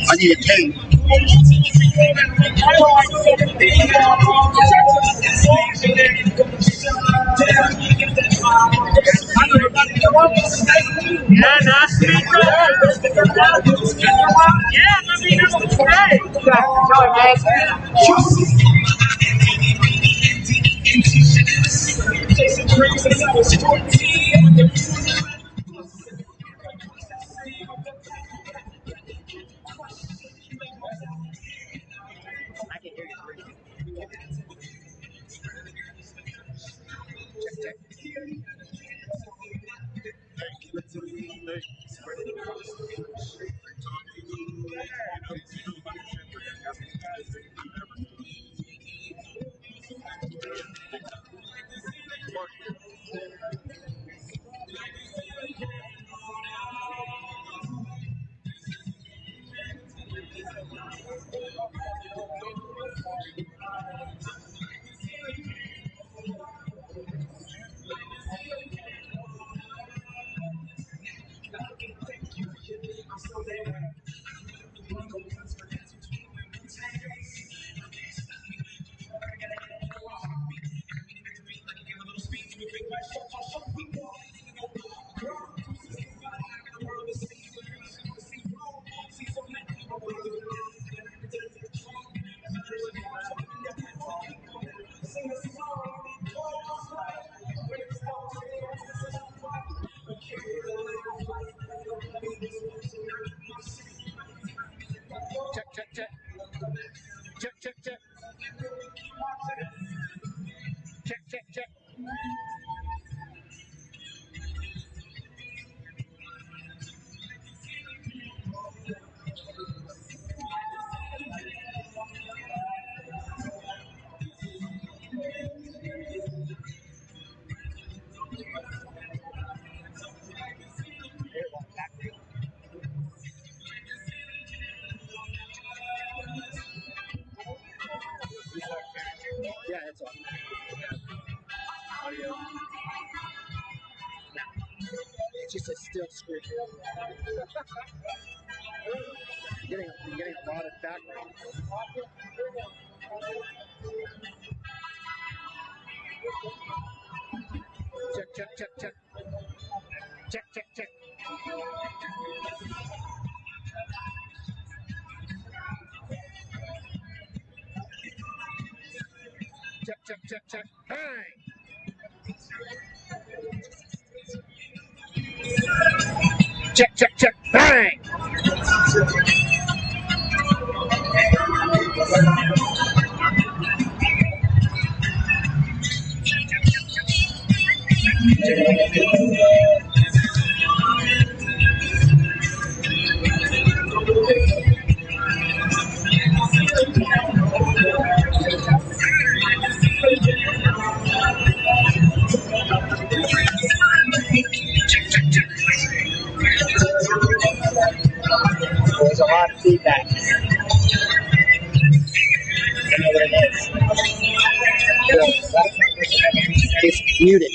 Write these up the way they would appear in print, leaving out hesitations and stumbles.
I need a cane. Yeah, nice to meet you. Yeah, let me know. Check, check, check. Check, check, check. Check, check, check. Yeah, it's on. Audio. No. It's just a still screen. You're getting a lot of background. Check, check, check, check. Check, check, check. Check, check, check, check. Bang! Check, check, check. Bang! There's a lot of feedback. I know what it is. It's muted.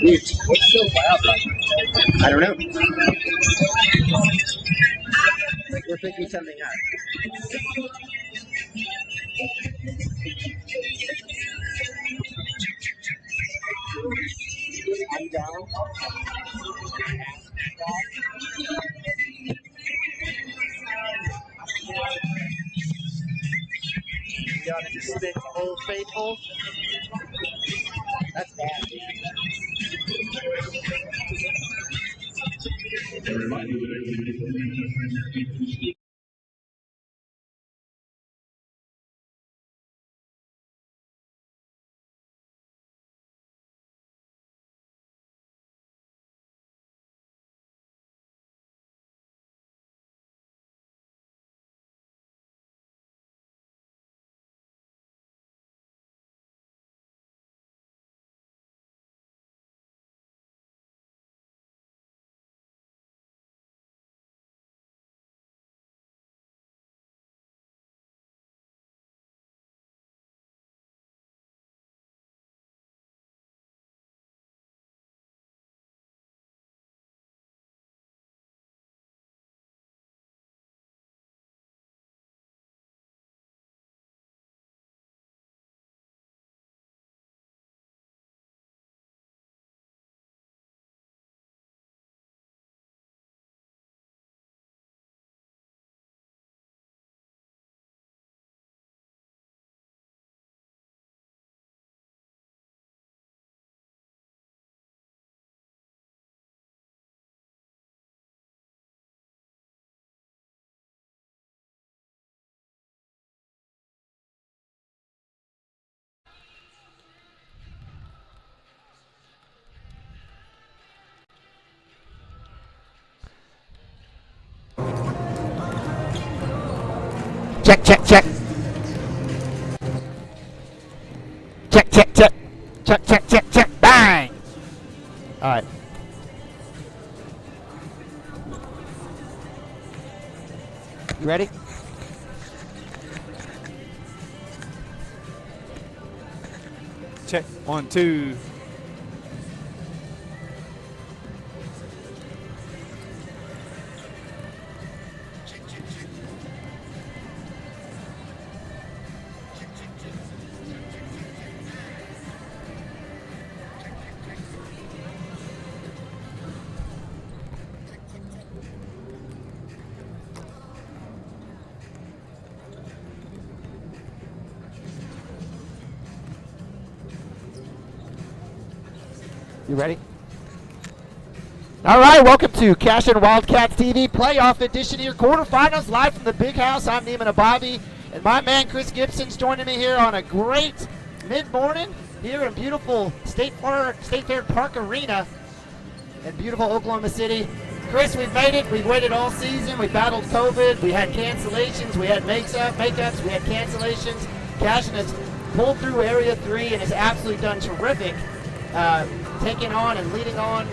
Mute. What's so loud? I don't know. Like we're picking something up. I'm down. You gotta just stick to Old Faithful. That's bad, dude. Check, check, check. Check, check, check. Check, check, check, check. Bang! All right. You ready? Check. 1, 2. You ready? All right, welcome to Cashion Wildcats TV playoff edition here, quarterfinals live from the Big House. I'm Neiman Ababi, and my man Chris Gibson's joining me here on a great mid-morning here in beautiful State Fair Park Arena in beautiful Oklahoma City. Chris, we've made it. We've waited all season. We battled COVID. We had cancellations. We had makeups. We had cancellations. Cashion has pulled through Area 3 and has absolutely done terrific. Taking on and leading on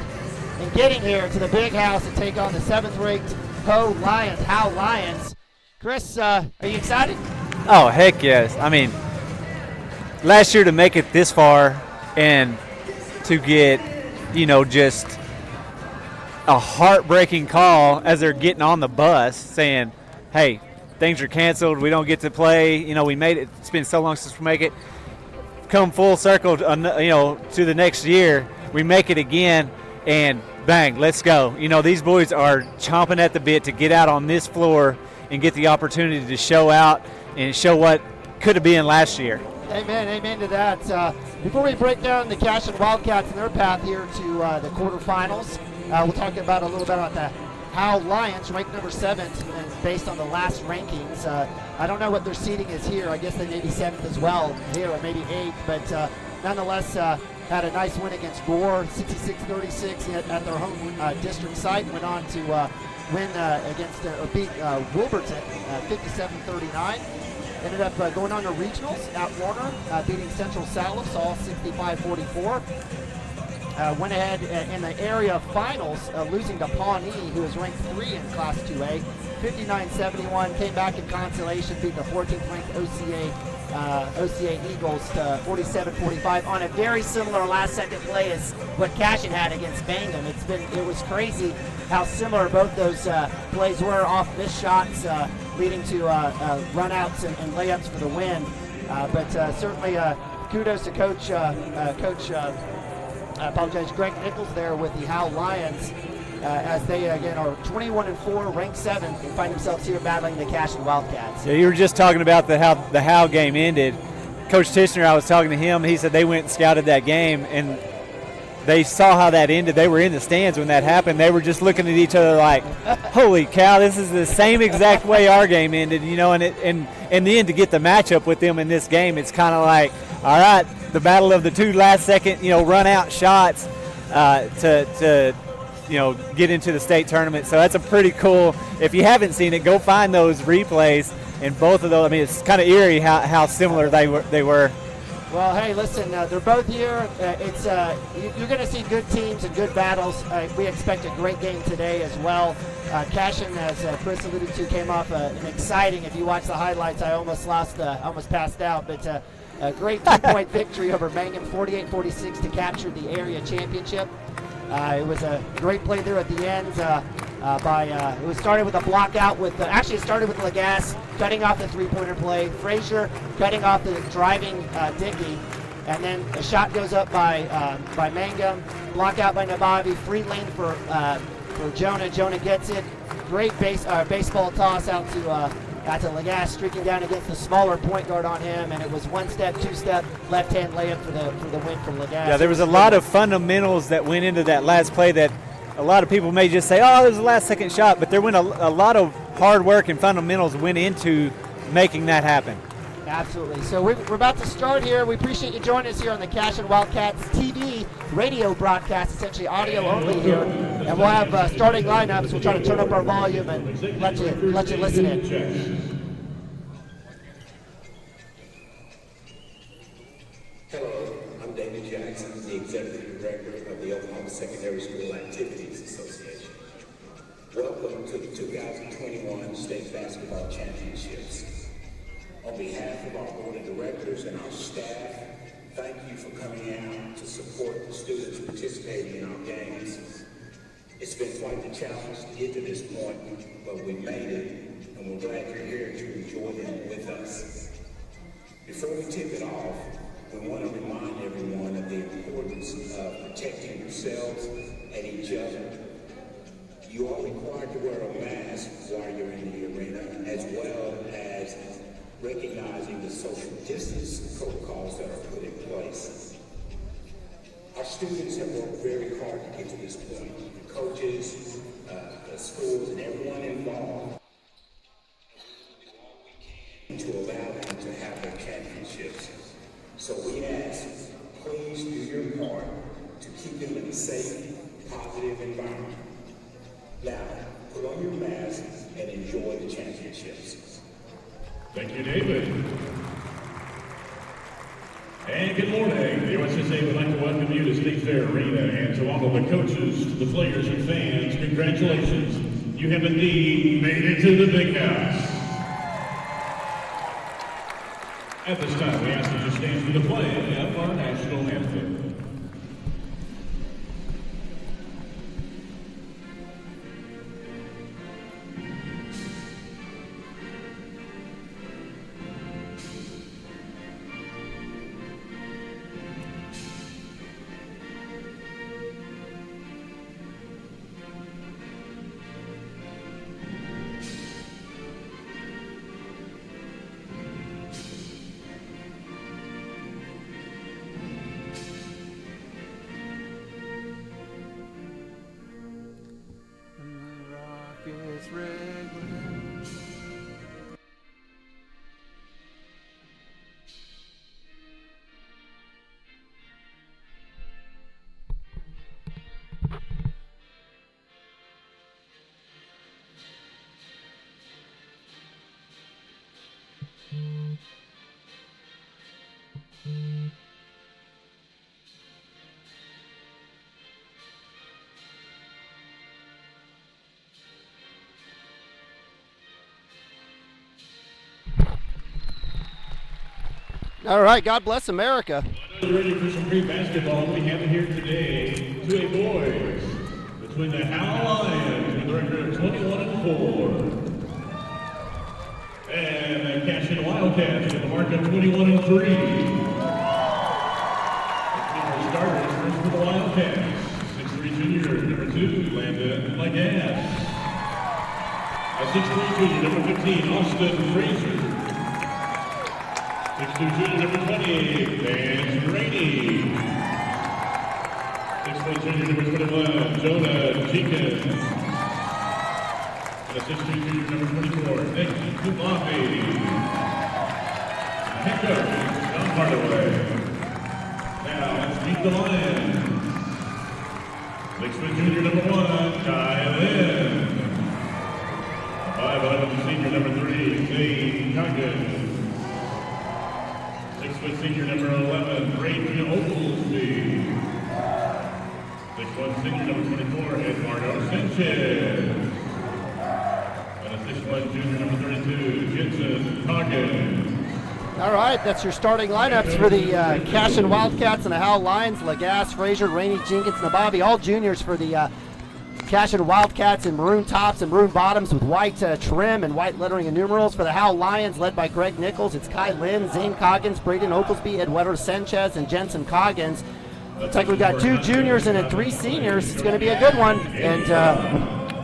and getting here to the Big House to take on the 7th-ranked Howe Lions. Chris, are you excited? Oh, heck yes. I mean, last year to make it this far and to get, just a heartbreaking call as they're getting on the bus saying, hey, things are canceled. We don't get to play. We made it. It's been so long since we make it. Come full circle, to the next year. We make it again, and bang, let's go. These boys are chomping at the bit to get out on this floor and get the opportunity to show out and show what could have been last year. Amen to that. Before we break down the Cashion Wildcats and their path here to the quarterfinals, we'll talk about a little bit about the Howe Lions, ranked number 7th, and based on the last rankings. I don't know what their seeding is here. I guess they may be 7th as well here, or maybe 8th, but nonetheless had a nice win against Gore, 66-36 at their home district site. Went on to win beat Wilburton 57-39. Ended up going on to regionals at Warner, beating Central Salus all 65-44. Went ahead in the area finals, losing to Pawnee, who is ranked 3 in Class 2A, 59-71. Came back in consolation, beat the 14th-ranked OCA Eagles to 47-45 on a very similar last-second play as what Cashion had against Mangum. It was crazy how similar both those plays were, off missed shots, leading to runouts and layups for the win. But certainly kudos to Coach. I apologize, Greg Nichols there with the Howe Lions as they, again, are 21-4, ranked 7th, and find themselves here battling the Cashion Wildcats. Yeah, you were just talking about the Howe game ended. Coach Tishner, I was talking to him, he said they went and scouted that game, and they saw how that ended. They were in the stands when that happened. They were just looking at each other like, holy cow, this is the same exact way our game ended, and in the end, to get the matchup with them in this game, it's kind of like, all right, the battle of the 2 last-second, run out shots to get into the state tournament. So that's a pretty cool. If you haven't seen it, go find those replays. And both of those, I mean, it's kind of eerie how similar they were. Well, hey, listen, they're both here. You're going to see good teams and good battles. We expect a great game today as well. Cashion, as Chris alluded to, came off an exciting. If you watch the highlights, I almost passed out, but a great 2-point victory over Mangum, 48-46 to capture the area championship. It was a great play there at the end. It was started with a block out with it started with Lagasse cutting off the 3-pointer play, Frazier cutting off the driving Dickey, and then a shot goes up by Mangum, block out by Nabavi, free lane for Jonah. Jonah gets it. Great baseball toss out to Lagasse, streaking down against the smaller point guard on him, and it was 1-step, 2-step, left-hand layup for the win for Lagasse. Yeah, there was a lot of fundamentals that went into that last play that a lot of people may just say, oh, it was a last-second shot, but there went a lot of hard work and fundamentals went into making that happen. Absolutely. So we're about to start here. We appreciate you joining us here on the Cashion Wildcats TV radio broadcast, essentially audio only here. And we'll have starting lineups. We'll try to turn up our volume and let you listen in. Executive Director of the Oklahoma Secondary School Activities Association. Welcome to the 2021 State Basketball Championships. On behalf of our Board of Directors and our staff, thank you for coming out to support the students participating in our games. It's been quite the challenge to get to this point, but we made it, and we're glad you're here to enjoy them with us. Before we tip it off, we want to remind everyone of the importance of protecting yourselves and each other. You are required to wear a mask while you're in the arena, as well as recognizing the social distance protocols that are put in place. Our students have worked very hard to get to this point. The coaches, the schools, and everyone involved to allow them to have their championships. So we ask, please do your part to keep them in a safe, positive environment. Now, put on your mask and enjoy the championships. Thank you, David. And good morning. The USSA would like to welcome you to State Fair Arena, and to all of the coaches, to the players and fans, congratulations. You have indeed made it to the big house. At this time, we ask that you stand for the playing of our national anthem. All right, God bless America. Ready for some great basketball. We have it here today, 2A boys, between the Howe Lions with a record of 21-4. And the Cashion Wildcats with a mark of 21-3. The starters, first for the Wildcats, 6'3" junior, number 2, Landon Lagas. A 6'3" junior, number 15, Austin Fraser. 6'2" junior, number 20, Vance Rainey. 6'1" junior, number 21, Jonah Jenkins. And a 6'2" junior, number 24, Nick Kumafi. Head coach, John Hardaway. Now, let's meet the Lions. 6' junior, number 1, Kai Lynn. 5'11" senior, number 3, Zane Coggins. 6' senior, number 11, Rachel Oglesby. 6'1" senior, number 24, Eduardo Sanchez. And a 6'1" junior, number 32, Jensen Coggins. All right, that's your starting lineups for the Cashion Wildcats and the Howe Lions. Lagas, Frazier, Rainey, Jenkins, Nabavi, all juniors for the Cashion Wildcats in maroon tops and maroon bottoms with white trim and white lettering and numerals. For the Howe Lions, led by Greg Nichols, it's Kai Lynn, Zane Coggins, Braden Oglesby, Eduardo Sanchez, and Jensen Coggins. Looks like we've got 2 juniors and 3 seniors. It's going to be a good one, and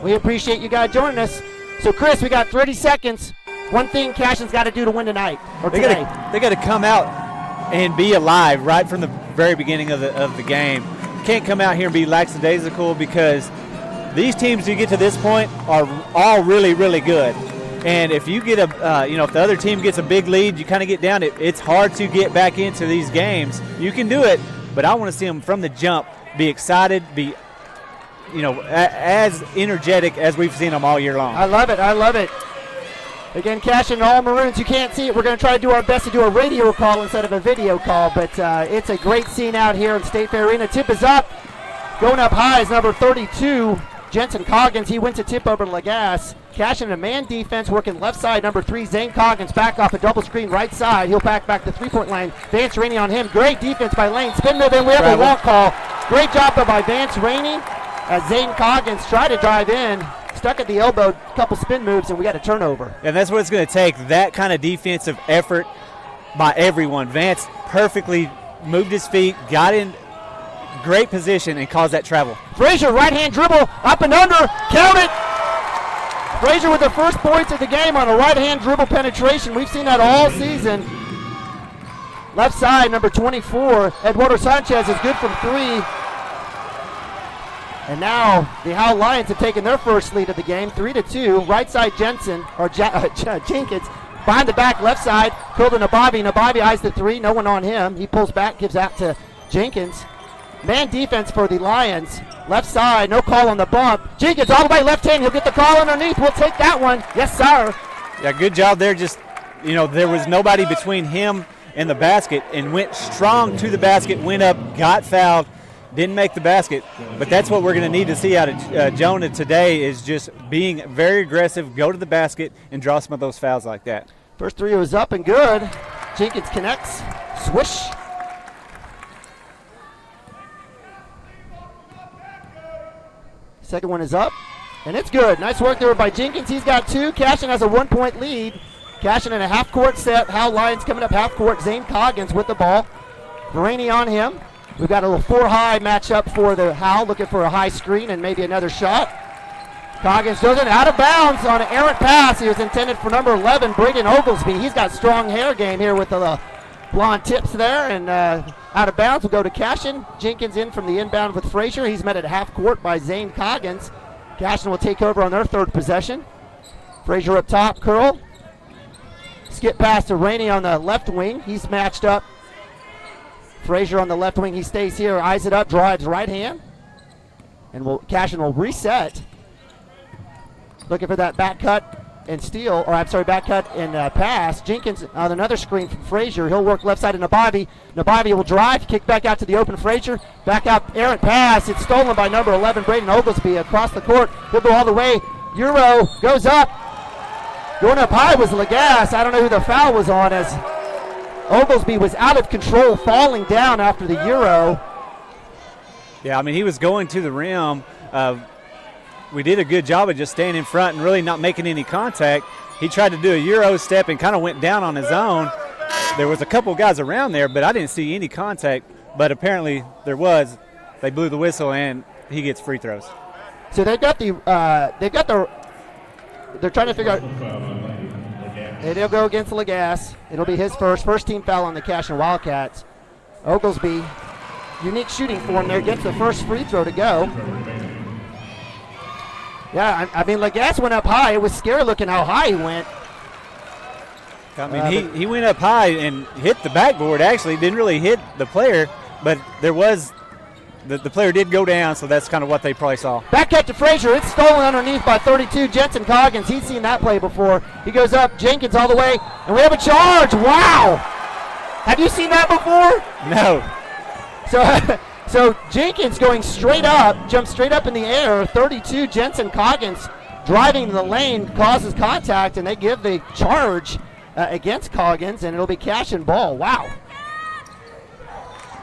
we appreciate you guys joining us. So, Chris, we got 30 seconds. One thing Cashion's got to do to win tonight or today. They got to come out and be alive right from the very beginning of the game. You can't come out here and be lackadaisical because these teams who get to this point are all really, really good. And if you get if the other team gets a big lead, you kind of get down. It's hard to get back into these games. You can do it, but I want to see them from the jump be excited, be as energetic as we've seen them all year long. I love it. Again, Cashion, all Maroons. You can't see it. We're going to try to do our best to do a radio call instead of a video call, but it's a great scene out here in State Fair Arena. Tip is up. Going up high is number 32, Jensen Coggins. He wins a tip over Lagasse. Cashion in a man defense, working left side. Number 3, Zane Coggins, back off a double screen right side. He'll back the three-point line. Vance Rainey on him. Great defense by Lane. Spin move in. We have a walk call. Great job by Vance Rainey as Zane Coggins tried to drive in. Stuck at the elbow, a couple spin moves, and we got a turnover. And that's what it's going to take, that kind of defensive effort by everyone. Vance perfectly moved his feet, got in great position, and caused that travel. Frazier, right-hand dribble, up and under, count it! Frazier with the first points of the game on a right-hand dribble penetration. We've seen that all season. Left side, number 24, Eduardo Sanchez is good from 3. And now the Howe Lions have taken their first lead of the game, 3-2. Right side Jensen, or Jenkins, behind the back left side, curled to Nababi. Nababi eyes the 3, no one on him. He pulls back, gives out to Jenkins. Man defense for the Lions. Left side, no call on the bump. Jenkins all the way left hand, he'll get the call underneath. We'll take that one. Yes, sir. Yeah, good job there. Just, there was nobody between him and the basket, and went strong to the basket, went up, got fouled. Didn't make the basket, but that's what we're going to need to see out of Jonah today, is just being very aggressive, go to the basket, and draw some of those fouls like that. First 3 was up and good. Jenkins connects. Swish. Second one is up, and it's good. Nice work there by Jenkins. He's got 2. Cashion has a 1-point lead. Cashion in a half-court set. Howe Lions coming up half-court. Zane Coggins with the ball. Rainey on him. We've got a little 4-high matchup for the Howe, looking for a high screen and maybe another shot. Coggins does it out of bounds on an errant pass. He was intended for number 11, Braden Oglesby. He's got strong hair game here with the blonde tips there, and out of bounds will go to Cashion. Jenkins in from the inbound with Frazier. He's met at half court by Zane Coggins. Cashion will take over on their third possession. Frazier up top, curl. Skip pass to Rainey on the left wing. He's matched up. Frazier on the left wing, he stays here, eyes it up, drives right hand. And Cashion will reset. Looking for that back cut and steal, or I'm sorry, back cut and pass. Jenkins on another screen from Frazier. He'll work left side to Nababi. Nababi will drive, kick back out to the open Frazier. Back out, errant pass. It's stolen by number 11, Braden Oglesby, across the court. He'll go all the way. Euro goes up. Going up high was Lagasse. I don't know who the foul was on, as Oglesby was out of control, falling down after the Euro. Yeah, I mean, he was going to the rim. We did a good job of just staying in front and really not making any contact. He tried to do a Euro step and kind of went down on his own. There was a couple guys around there, but I didn't see any contact. But apparently there was. They blew the whistle, and he gets free throws. So they're trying to figure out. It'll go against Lagasse. It'll be his first team foul on the Cashion Wildcats. Oglesby, unique shooting form there, gets the first free throw to go. Yeah, I mean, Lagasse went up high. It was scary looking how high he went. I mean, he went up high and hit the backboard. Actually, didn't really hit the player, but there was the player did go down, so that's kind of what they probably saw. Back cut to Frazier. It's stolen underneath by 32, Jensen Coggins. He's seen that play before. He goes up, Jenkins all the way, and we have a charge. Wow! Have you seen that before? No. So Jenkins going straight up, jumps straight up in the air. 32, Jensen Coggins driving to the lane, causes contact, and they give the charge against Coggins, and it'll be Cashion ball. Wow.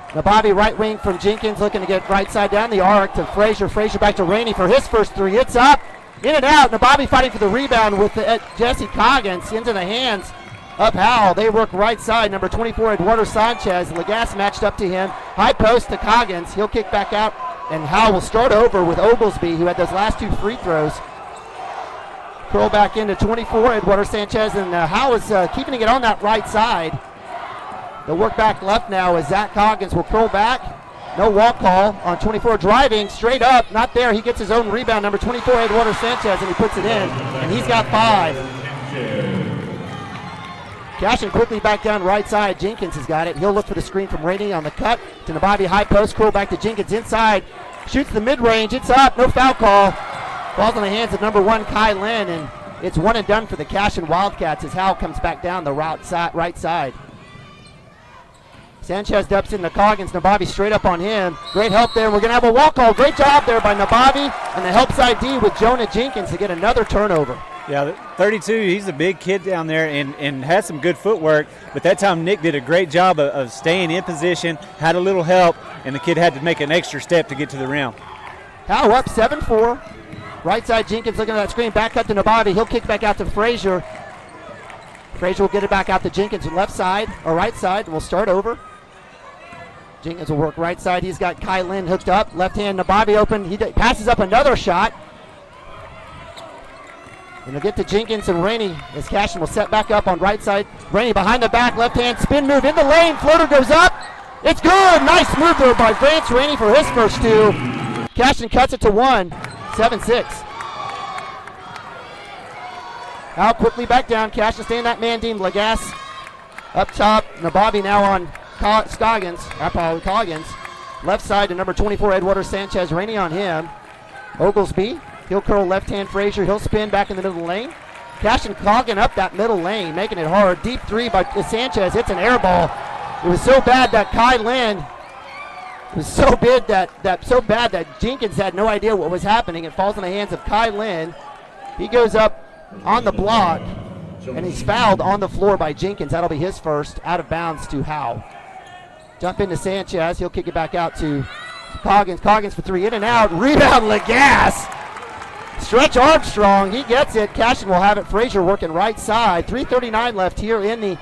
Nababi right wing from Jenkins, looking to get right side down the arc to Frazier. Frazier back to Rainey for his first 3. It's up, in and out. Nababi fighting for the rebound with Jesse Coggins into the hands of Howe. They work right side. Number 24, Eduardo Sanchez. Lagasse matched up to him. High post to Coggins. He'll kick back out, and Howe will start over with Oglesby, who had those last 2 free throws. Curl back into 24, Eduardo Sanchez, and Howe is keeping it on that right side. They'll work back left now as Zach Coggins will curl back. No walk call on 24, driving straight up, not there. He gets his own rebound, number 24, Eduardo Sanchez, and he puts it in, and he's got 5. Cashion quickly back down right side. Jenkins has got it. He'll look for the screen from Rainey on the cut to Nababi, high post, curl back to Jenkins inside. Shoots the mid-range, it's up, no foul call. Falls on the hands of number 1, Kai Lin, and it's one and done for the Cashion Wildcats as Howe comes back down the right side. Sanchez dumps in to Coggins. Nabavi straight up on him. Great help there. We're going to have a walk call. Great job there by Nabavi and the help side D with Jonah Jenkins to get another turnover. Yeah, 32, he's a big kid down there and has some good footwork, but that time Nick did a great job of staying in position, had a little help, and the kid had to make an extra step to get to the rim. Howe up 7-4. Right side Jenkins looking at that screen. Back up to Nabavi. He'll kick back out to Frazier. Frazier will get it back out to Jenkins left side or right side. We'll start over. Jenkins will work right side. He's got Kai Lynn hooked up. Left hand, Nabavi open. He passes up another shot. And he'll get to Jenkins and Rainey as Cashion will set back up on right side. Rainey behind the back, left hand spin move in the lane. Floater goes up. It's good. Nice move there by Vance Rainey for his first two. Cashion cuts it to 1, 7-6. Now quickly back down. Cashion staying that man team. Lagasse up top. Nabavi now on Coggins. Left side to number 24, Edwardo Sanchez. Rainey on him. Oglesby. He'll curl left hand Frazier. He'll spin back in the middle of the lane. Cashion clogging up that middle lane, making it hard. Deep three by Sanchez. Hits an air ball. It was so bad that Kai Lynn was so bad that Jenkins had no idea what was happening. It falls in the hands of Kai Lynn. He goes up on the block, and he's fouled on the floor by Jenkins. That'll be his first. Out of bounds to Howe. Jump into Sanchez. He'll kick it back out to Coggins. Coggins for three. In and out. Rebound Lagasse. Stretch Armstrong. He gets it. Cashion will have it. Frazier working right side. 3:39 left here in the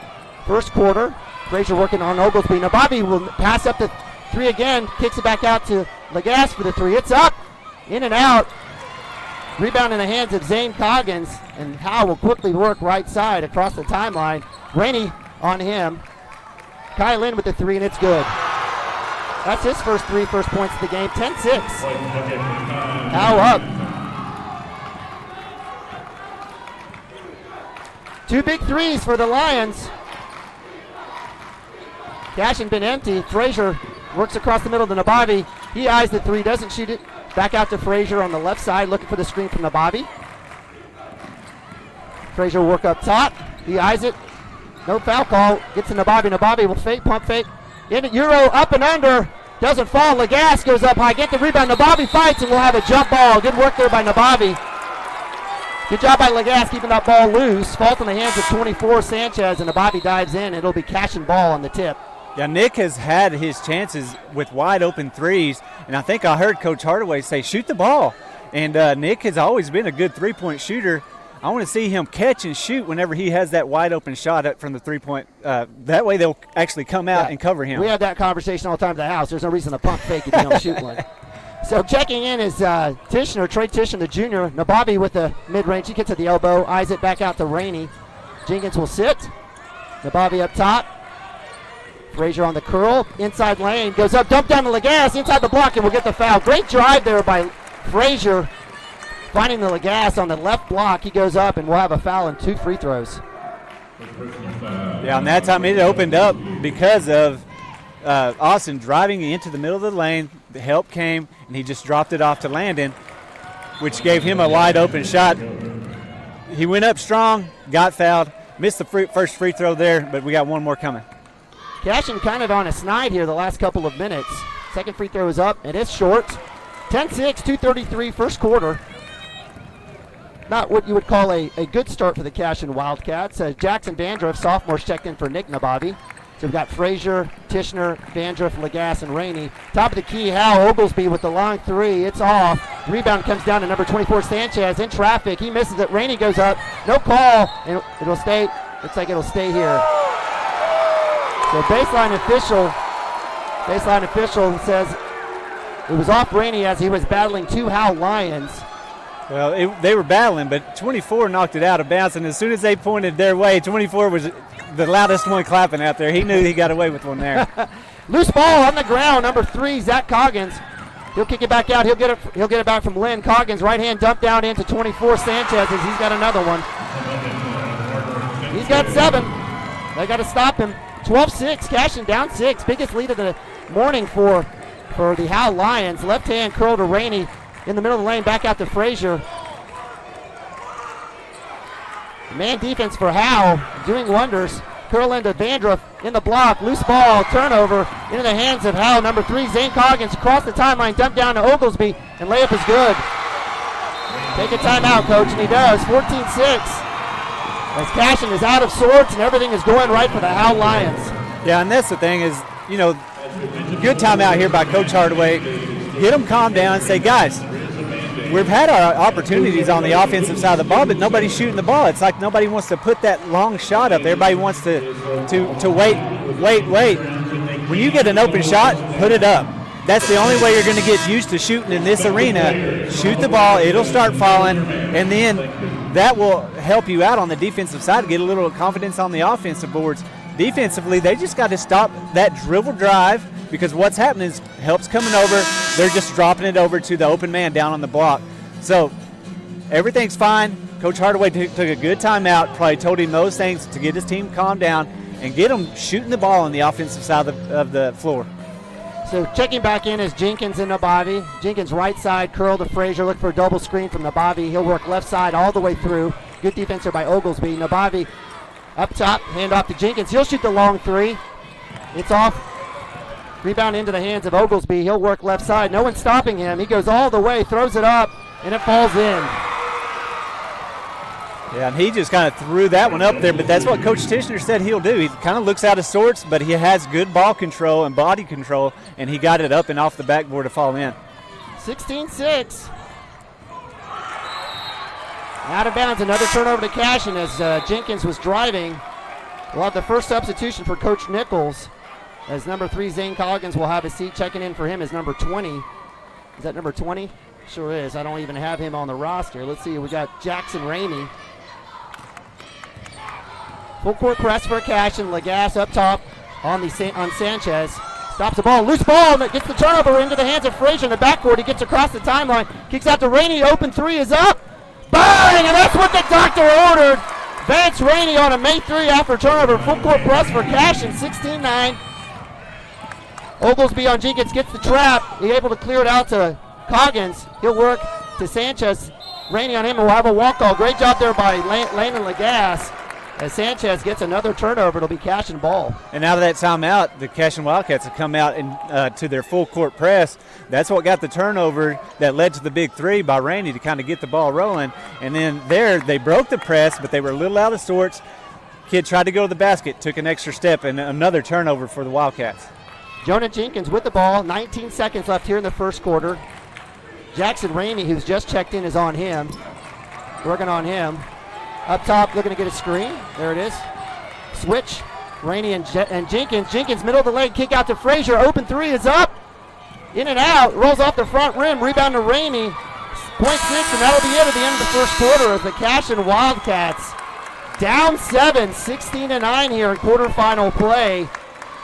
first quarter. Frazier working on Oglesby. Nabavi will pass up the three again. Kicks it back out to Lagasse for the three. It's up. In and out. Rebound in the hands of Zane Coggins. And Howe will quickly work right side across the timeline. Rainey on him. Kai Lynn with the three, and it's good. That's his first points of the game. 10-6. Howe up. Two big threes for the Lions. Cashion been empty. Frazier works across the middle to Nabavi. He eyes the three, doesn't shoot it. Back out to Frazier on the left side, looking for the screen from Nabavi. Frazier will work up top. He eyes it. No foul call. Gets to Nabavi. Nabavi will fake, pump fake. In it, Euro up and under. Doesn't fall. Lagasse goes up high. Get the rebound. Nabavi fights and we'll have a jump ball. Good work there by Nabavi. Good job by Lagasse keeping that ball loose. Fault in the hands of 24 Sanchez, and Nabavi dives in. It'll be Cashion ball on the tip. Yeah, Nick has had his chances with wide open threes, and I think I heard Coach Hardaway say, shoot the ball. And Nick has always been a good three-point shooter. I want to see him catch and shoot whenever he has that wide open shot up from the three-point. That way they'll actually come out and cover him. We have that conversation all the time at the house. There's no reason to pump fake if you don't shoot one. So checking in is Tishner, Trey Tishner, the junior. Nabavi with the mid-range. He gets at the elbow, eyes it back out to Rainey. Jenkins will sit. Nabavi up top. Frazier on the curl. Inside lane. Goes up, dump down to Lagasse. Inside the block and will get the foul. Great drive there by Frazier. Finding the Lagasse on the left block. He goes up and we'll have a foul and 2 free throws. Yeah, and that time it opened up because of Austin driving into the middle of the lane. The help came, and he just dropped it off to Landon, which gave him a wide open shot. He went up strong, got fouled, missed the first free throw there, but we got one more coming. Cashion kind of on a snide here the last couple of minutes. Second free throw is up, and it's short. 10-6, 2:33 first quarter. Not what you would call a good start for the Cashion Wildcats. Jackson Vandruff, sophomores, checked in for Nick Nabavi. So we've got Frazier, Tishner, Vandruff, Lagasse, and Rainey. Top of the key, Howe, Oglesby with the long three. It's off. Rebound comes down to number 24, Sanchez, in traffic. He misses it. Rainey goes up. No call, and it'll stay. Looks like it'll stay here. So baseline official says it was off Rainey as he was battling two Howe Lions. Well, they were battling, but 24 knocked it out of bounds, and as soon as they pointed their way, 24 was the loudest one clapping out there. He knew he got away with one there. Loose ball on the ground, number 3, Zach Coggins. He'll kick it back out. He'll get it back from Lynn. Coggins, right hand dump down into 24 Sanchez as he's got another one. He's got 7. They got to stop him. 12-6, Cashion down 6. Biggest lead of the morning for the Howe Lions. Left hand curl to Rainey in the middle of the lane, back out to Frazier. Man defense for Howe, doing wonders. Curl into Vandruff in the block. Loose ball, turnover into the hands of Howe. Number 3, Zane Coggins, across the timeline, dump down to Oglesby, and layup is good. Take a timeout, coach, and he does. 14-6. As Cashion is out of sorts and everything is going right for the Howe Lions. Yeah, and that's the thing is, you know, good timeout here by Coach Hardaway. Get them calm down and say, guys, we've had our opportunities on the offensive side of the ball, but nobody's shooting the ball. It's like nobody wants to put that long shot up. Everybody wants to wait. When you get an open shot, put it up. That's the only way you're going to get used to shooting in this arena. Shoot the ball, it'll start falling, and then that will help you out on the defensive side to get a little confidence on the offensive boards. Defensively, they just got to stop that dribble drive, because what's happening is help's coming over. They're just dropping it over to the open man down on the block. So everything's fine. Coach Hardaway took a good timeout, probably told him those things to get his team calmed down and get them shooting the ball on the offensive side of the floor. So checking back in is Jenkins and Nabavi. Jenkins right side, curl to Frazier, look for a double screen from Nabavi. He'll work left side all the way through. Good defense there by Oglesby. Nabavi up top, hand off to Jenkins. He'll shoot the long 3. It's off. Rebound into the hands of Oglesby. He'll work left side. No one's stopping him. He goes all the way, throws it up, and it falls in. Yeah, and he just kind of threw that one up there, but that's what Coach Tishner said he'll do. He kind of looks out of sorts, but he has good ball control and body control, and he got it up and off the backboard to fall in. 16-6. Out of bounds, another turnover to Cashion as Jenkins was driving. We'll have the first substitution for Coach Nichols, as number 3, Zane Coggins, will have a seat. Checking in for him is number 20. Is that number 20? Sure is. I don't even have him on the roster. Let's see. We got Jackson Ramey. Full court press for Cashion. Lagasse up top on Sanchez. Stops the ball. Loose ball. And gets the turnover into the hands of Frazier in the backcourt. He gets across the timeline. Kicks out to Ramey. Open 3 is up. Bang! And that's what the doctor ordered. Vance Ramey on a make 3 after turnover. Full court press for Cashion. 16-9. Oglesby on Jenkins gets the trap. He's able to clear it out to Coggins. He'll work to Sanchez. Ramey on him will have a walk call. Great job there by Landon Lagasse. As Sanchez gets another turnover, it'll be Cashion ball. And out of that timeout, the Cashion Wildcats have come out and to their full court press. That's what got the turnover that led to the big 3 by Randy to kind of get the ball rolling. And then there, they broke the press, but they were a little out of sorts. Kid tried to go to the basket, took an extra step, and another turnover for the Wildcats. Jonah Jenkins with the ball. 19 seconds left here in the first quarter. Jackson Ramey, who's just checked in, is on him. Working on him. Up top, looking to get a screen. There it is. Switch. Ramey and Jenkins. Jenkins, middle of the leg, kick out to Frazier. Open 3 is up. In and out. Rolls off the front rim. Rebound to Ramey. .6, and that'll be it at the end of the first quarter as the Cashion Wildcats down 7, 16-9 here in quarterfinal play.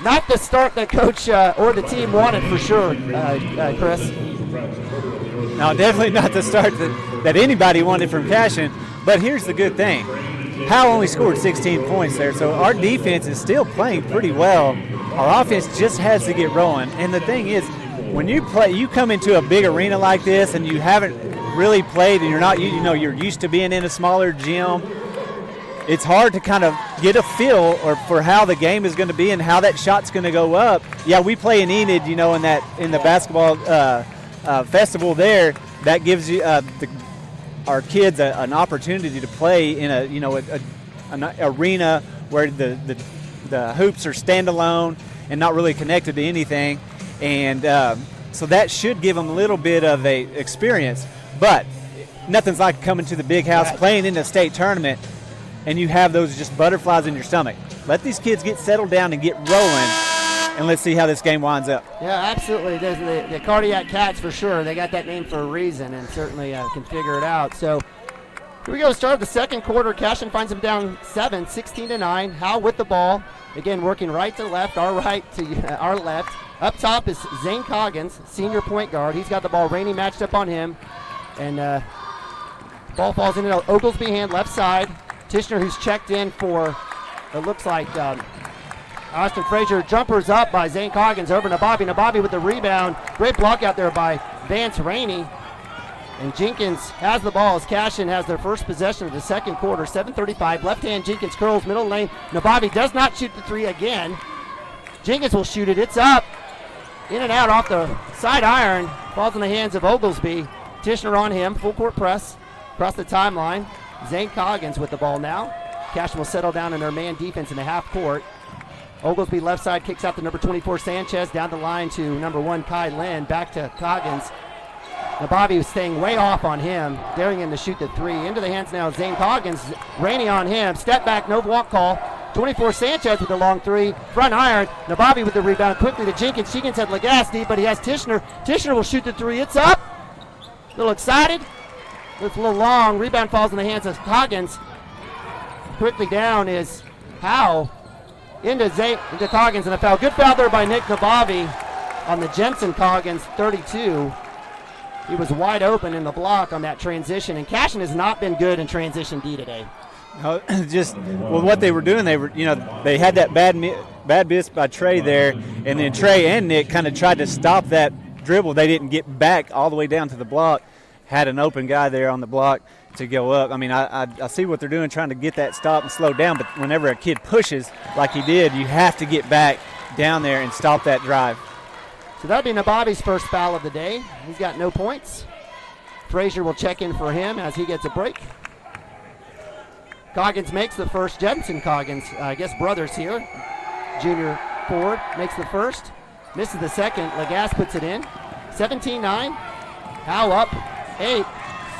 Not the start that coach or the team wanted for sure, Chris. No, definitely not the start that anybody wanted from Cashion. But here's the good thing. Howe only scored 16 points there, so our defense is still playing pretty well. Our offense just has to get rolling. And the thing is, when you come into a big arena like this and you haven't really played and you're not, you're used to being in a smaller gym, it's hard to kind of get a feel for how the game is going to be and how that shot's going to go up. Yeah, we play in Enid, in the basketball festival there. That gives you our kids an opportunity to play in an arena where the hoops are standalone and not really connected to anything, and so that should give them a little bit of a experience. But nothing's like coming to the big house, playing in the state tournament, and you have those just butterflies in your stomach. Let these kids get settled down and get rolling, and let's see how this game winds up. Yeah, absolutely. There's the Cardiac Cats for sure. They got that name for a reason and certainly can figure it out. So here we go. Start of the second quarter. Cashion finds them down 7, 16-9. Howe with the ball. Again, working right to left, our right to our left. Up top is Zane Coggins, senior point guard. He's got the ball. Rainey matched up on him. And ball falls into Oglesby hand, left side. Tishner, who's checked in for, it looks like, Austin Frazier. Jumpers up by Zane Coggins over Nabavi. Nabavi with the rebound. Great block out there by Vance Rainey. And Jenkins has the ball as Cashion has their first possession of the second quarter. 7:35. Left hand, Jenkins curls, middle lane. Nabavi does not shoot the three again. Jenkins will shoot it. It's up. In and out off the side iron. Falls in the hands of Oglesby. Tishner on him. Full court press across the timeline. Zane Coggins with the ball now. Cashion will settle down in their man defense in the half court. Oglesby left side kicks out to number 24 Sanchez. Down the line to number 1 Kai Lynn. Back to Coggins. Nabavi was staying way off on him, daring him to shoot the three. Into the hands now of Zane Coggins. Rainey on him. Step back, no walk call. 24 Sanchez with the long three. Front iron. Nabavi with the rebound quickly to Jenkins. Jenkins had Lagasse deep, but he has Tishner. Tishner will shoot the three. It's up. A little excited. It's a little long. Rebound falls in the hands of Coggins. Quickly down is Howe. Into Coggins and a foul. Good foul there by Nick Nabavi on the Jensen Coggins 32. He was wide open in the block on that transition, and Cashion has not been good in transition D today. No, what they were doing, they had that bad miss by Trey there, and then Trey and Nick kind of tried to stop that dribble. They didn't get back all the way down to the block. Had an open guy there on the block to go up. I mean, I see what they're doing, trying to get that stop and slow down, but whenever a kid pushes like he did, you have to get back down there and stop that drive. So that'll be Nabavi's first foul of the day. He's got no points. Frazier will check in for him as he gets a break. Coggins makes the first. Jensen Coggins, I guess brothers here. Junior forward makes the first. Misses the second. Lagasse puts it in. 17-9. Howe up. 8.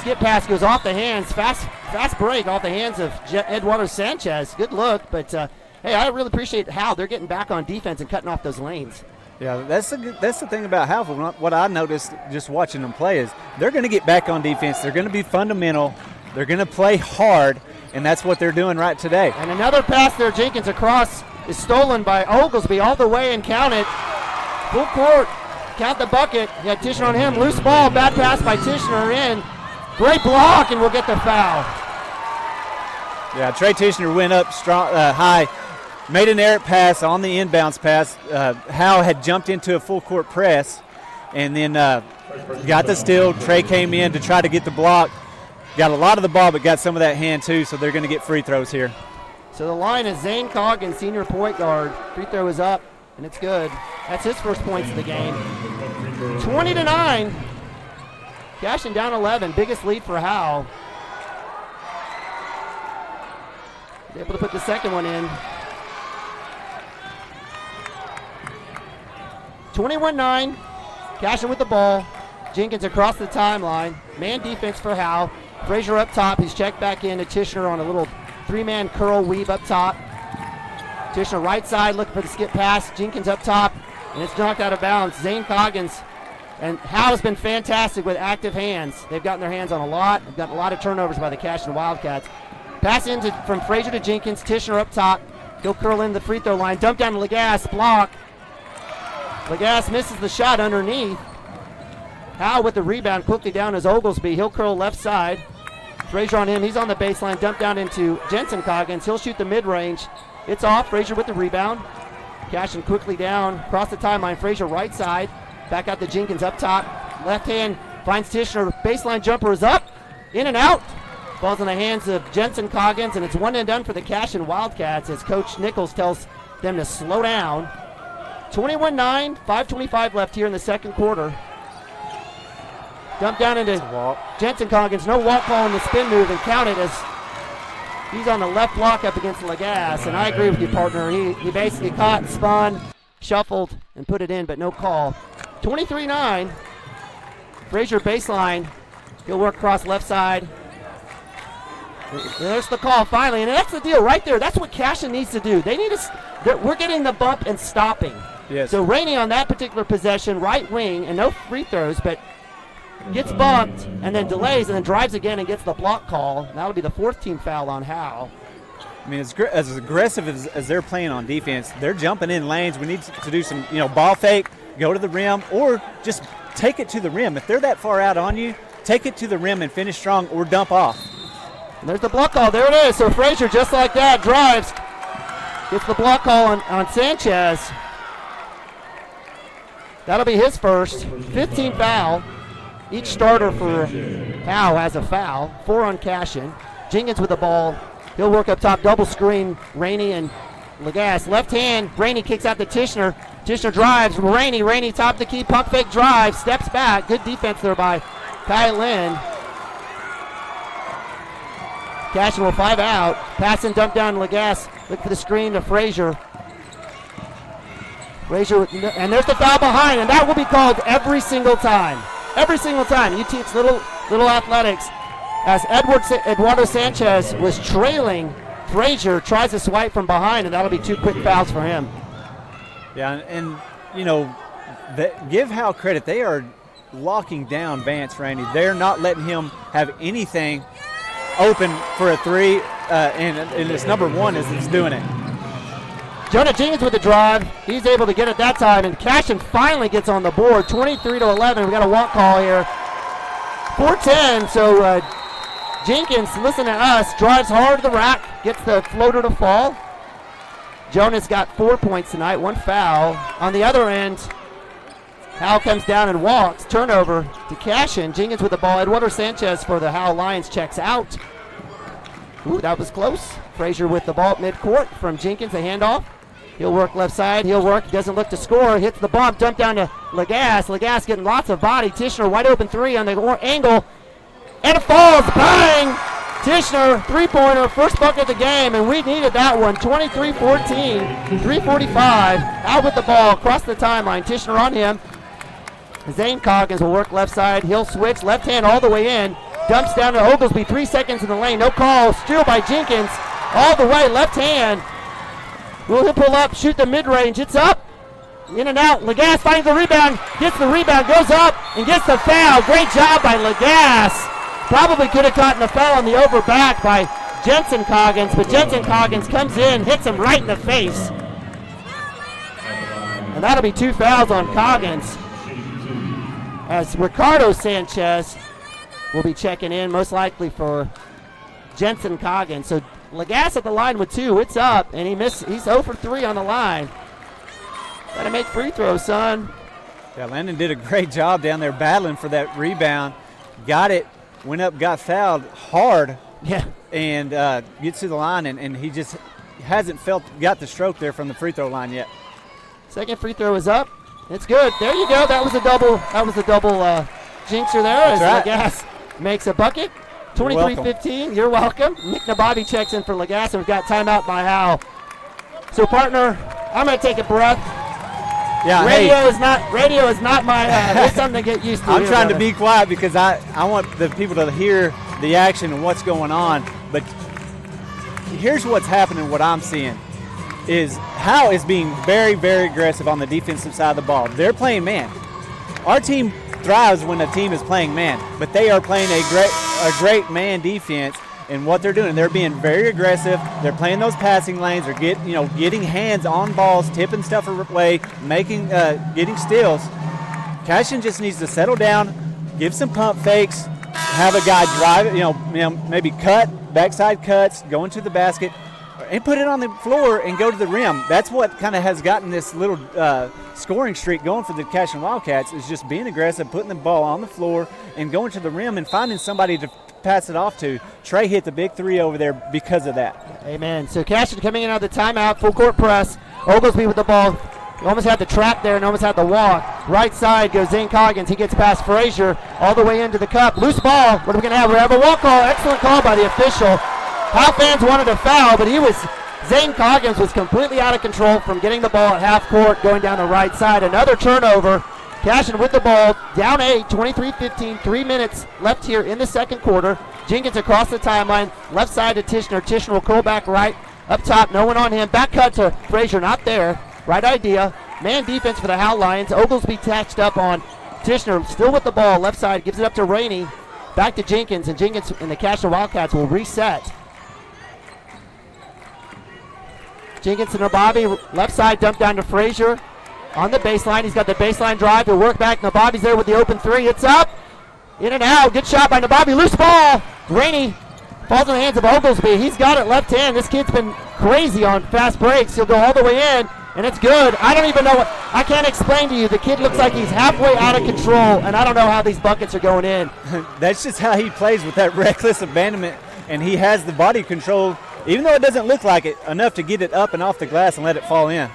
Skip pass goes off the hands. Fast break off the hands of Eduardo Sanchez. Good look, but hey, I really appreciate Howe. They're getting back on defense and cutting off those lanes. Yeah, that's the thing about Howe. What I noticed just watching them play is they're going to get back on defense. They're going to be fundamental. They're going to play hard, and that's what they're doing right today. And another pass there, Jenkins across, is stolen by Oglesby all the way and count it. Full court, count the bucket. You had Tishner on him. Loose ball, bad pass by Tishner in. Great block, and we'll get the foul. Yeah, Trey Tishner went up strong, high. Made an errant pass on the inbounds pass. Howe had jumped into a full court press and then got the steal. Trey came in to try to get the block. Got a lot of the ball, but got some of that hand too, so they're going to get free throws here. So the line is Zane Coggins, senior point guard. Free throw is up, and it's good. That's his first points of the game. 20-9. Cashion down 11. Biggest lead for Howe. He's able to put the second one in. 21-9, Cashion with the ball. Jenkins across the timeline. Man defense for Howe. Frazier up top. He's checked back in to Tishner on a little three-man curl weave up top. Tishner right side looking for the skip pass. Jenkins up top, and it's knocked out of bounds. Zane Coggins and Howe's been fantastic with active hands. They've gotten their hands on a lot. They've gotten a lot of turnovers by the Cashion Wildcats. Pass from Frazier to Jenkins. Tishner up top. He'll curl in the free throw line. Dump down to Lagasse. Block. Lagasse misses the shot underneath. Howe with the rebound quickly down is Oglesby. He'll curl left side. Frazier on him. He's on the baseline. Dump down into Jensen Coggins. He'll shoot the mid-range. It's off. Frazier with the rebound. Cashion quickly down. Across the timeline. Frazier right side. Back out to Jenkins up top. Left hand finds Tishner. Baseline jumper is up. In and out. Falls in the hands of Jensen Coggins, and it's one and done for the Cashion Wildcats as Coach Nichols tells them to slow down. 21-9, 5:25 left here in the second quarter. Dump down into Jensen Coggins. No walk call in the spin move, and count it as he's on the left block up against Lagasse. And I agree with you, partner. He basically caught, spun, shuffled, and put it in, but no call. 23-9. Frazier baseline. He'll work across left side. There's the call finally, and that's the deal right there. That's what Cashion needs to do. They need to. We're getting the bump and stopping. Yes. So Rainey on that particular possession, right wing, and no free throws, but gets bumped and then delays and then drives again and gets the block call. That'll be the fourth team foul on Howe. I mean, as aggressive as they're playing on defense, they're jumping in lanes. We need to do some, ball fake, go to the rim, or just take it to the rim. If they're that far out on you, take it to the rim and finish strong or dump off. And there's the block call. There it is. So Frazier, just like that, drives. Gets the block call on Sanchez. That'll be his first. 15 foul. Each starter for Howe has a foul. 4 on Cashion. Jenkins with the ball. He'll work up top, double screen. Rainey and Lagasse. Left hand, Rainey kicks out to Tishner. Tishner drives. Rainey top of the key, pump fake drive, steps back. Good defense there by Kai Lynn. Cashion will 5 out. Pass and dump down Lagasse. Look for the screen to Frazier. Frazier, and there's the foul behind, and that will be called every single time. Every single time. You teach little athletics. As Eduardo Sanchez was trailing, Frazier tries to swipe from behind, and that'll be 2 quick fouls for him. Yeah, and you know, give Howe credit. They are locking down Vance Rainey. They're not letting him have anything open for a 3, and it's number 1 as it's doing it. Jonah Jenkins with the drive. He's able to get it that time, and Cashion finally gets on the board. 23-11. We got a walk call here. 4-10. So Jenkins, listen to us, drives hard to the rack, gets the floater to fall. Jonah's got 4 points tonight, 1 foul. On the other end, Howe comes down and walks. Turnover to Cashion. Jenkins with the ball. Eduardo Sanchez for the Howe Lions checks out. Ooh, that was close. Frazier with the ball at midcourt from Jenkins, a handoff. He'll work left side. He'll work. Doesn't look to score. Hits the bump. Dump down to Lagasse. Lagasse getting lots of body. Tishner wide open 3 on the angle. And it falls. Bang! Tishner, 3-pointer. First bucket of the game. And we needed that one. 23-14. 3:45. Out with the ball. Across the timeline. Tishner on him. Zane Coggins will work left side. He'll switch. Left hand all the way in. Dumps down to Oglesby. 3 seconds in the lane. No call. Steal by Jenkins. All the way. Left hand. Will he pull up, shoot the mid-range? It's up, in and out. Lagasse finds the rebound, gets the rebound, goes up, and gets the foul. Great job by Lagasse. Probably could have gotten the foul on the over back by Jensen Coggins, but Jensen Coggins comes in, hits him right in the face. And that'll be 2 fouls on Coggins, as Ricardo Sanchez will be checking in, most likely for Jensen Coggins. So Lagasse at the line with 2. It's up, and he's 0 for 3 on the line. Got to make free throws, son. Yeah, Landon did a great job down there battling for that rebound. Got it, went up, got fouled hard. Yeah. And gets to the line, and he just hasn't got the stroke there from the free throw line yet. Second free throw is up. It's good. There you go. That was a double jinxer there. That's as Lagasse makes a bucket. 23-15. You're welcome. Nick Nababi checks in for Lagasse, and we've got timeout by Howe. So, partner, I'm going to take a breath. Yeah, radio is not my. It's something to get used to. I'm trying to be quiet because I want the people to hear the action and what's going on. But here's what's happening. What I'm seeing is Howe is being very, very aggressive on the defensive side of the ball. They're playing man. Our team thrives when a team is playing man, but they are playing a great man defense. And what they're doing, they're being very aggressive. They're playing those passing lanes. They're getting hands on balls, tipping stuff away, getting steals. Cashion just needs to settle down, give some pump fakes, have a guy drive it, maybe backside cuts, go into the basket, and put it on the floor and go to the rim. That's what kind of has gotten this little scoring streak going for the Cashion Wildcats, is just being aggressive, putting the ball on the floor and going to the rim and finding somebody to pass it off to. Trey hit the big 3 over there because of that. Amen. So Cashion coming in out of the timeout, full court press. Oglesby with the ball. He almost had the trap there and almost had the walk. Right side goes Zane Coggins. He gets past Frazier all the way into the cup. Loose ball. What are we going to have? We have a walk call. Excellent call by the official. Howe fans wanted a foul, but Zane Coggins was completely out of control from getting the ball at half court, going down the right side. Another turnover. Cashion with the ball, down 8, 23-15, 3 minutes left here in the second quarter. Jenkins across the timeline, left side to Tishner. Tishner will curl back right, up top, no one on him. Back cut to Frazier, not there. Right idea. Man defense for the Howe Lions. Oglesby touched up on Tishner, still with the ball, left side, gives it up to Rainey. Back to Jenkins, and Jenkins and the Cashion Wildcats will reset. Jenkins and Nababi, left side, dump down to Frazier. On the baseline, he's got the baseline drive. He'll work back. Nababi's there with the open 3. It's up. In and out. Good shot by Nababi. Loose ball. Rainey falls in the hands of Oglesby. He's got it left hand. This kid's been crazy on fast breaks. He'll go all the way in. and it's good. I don't even know what, I can't explain to you. The kid looks like he's halfway out of control, and I don't know how these buckets are going in. That's just how he plays, with that reckless abandonment, and he has the body control, even though it doesn't look like it, enough to get it up and off the glass and let it fall in.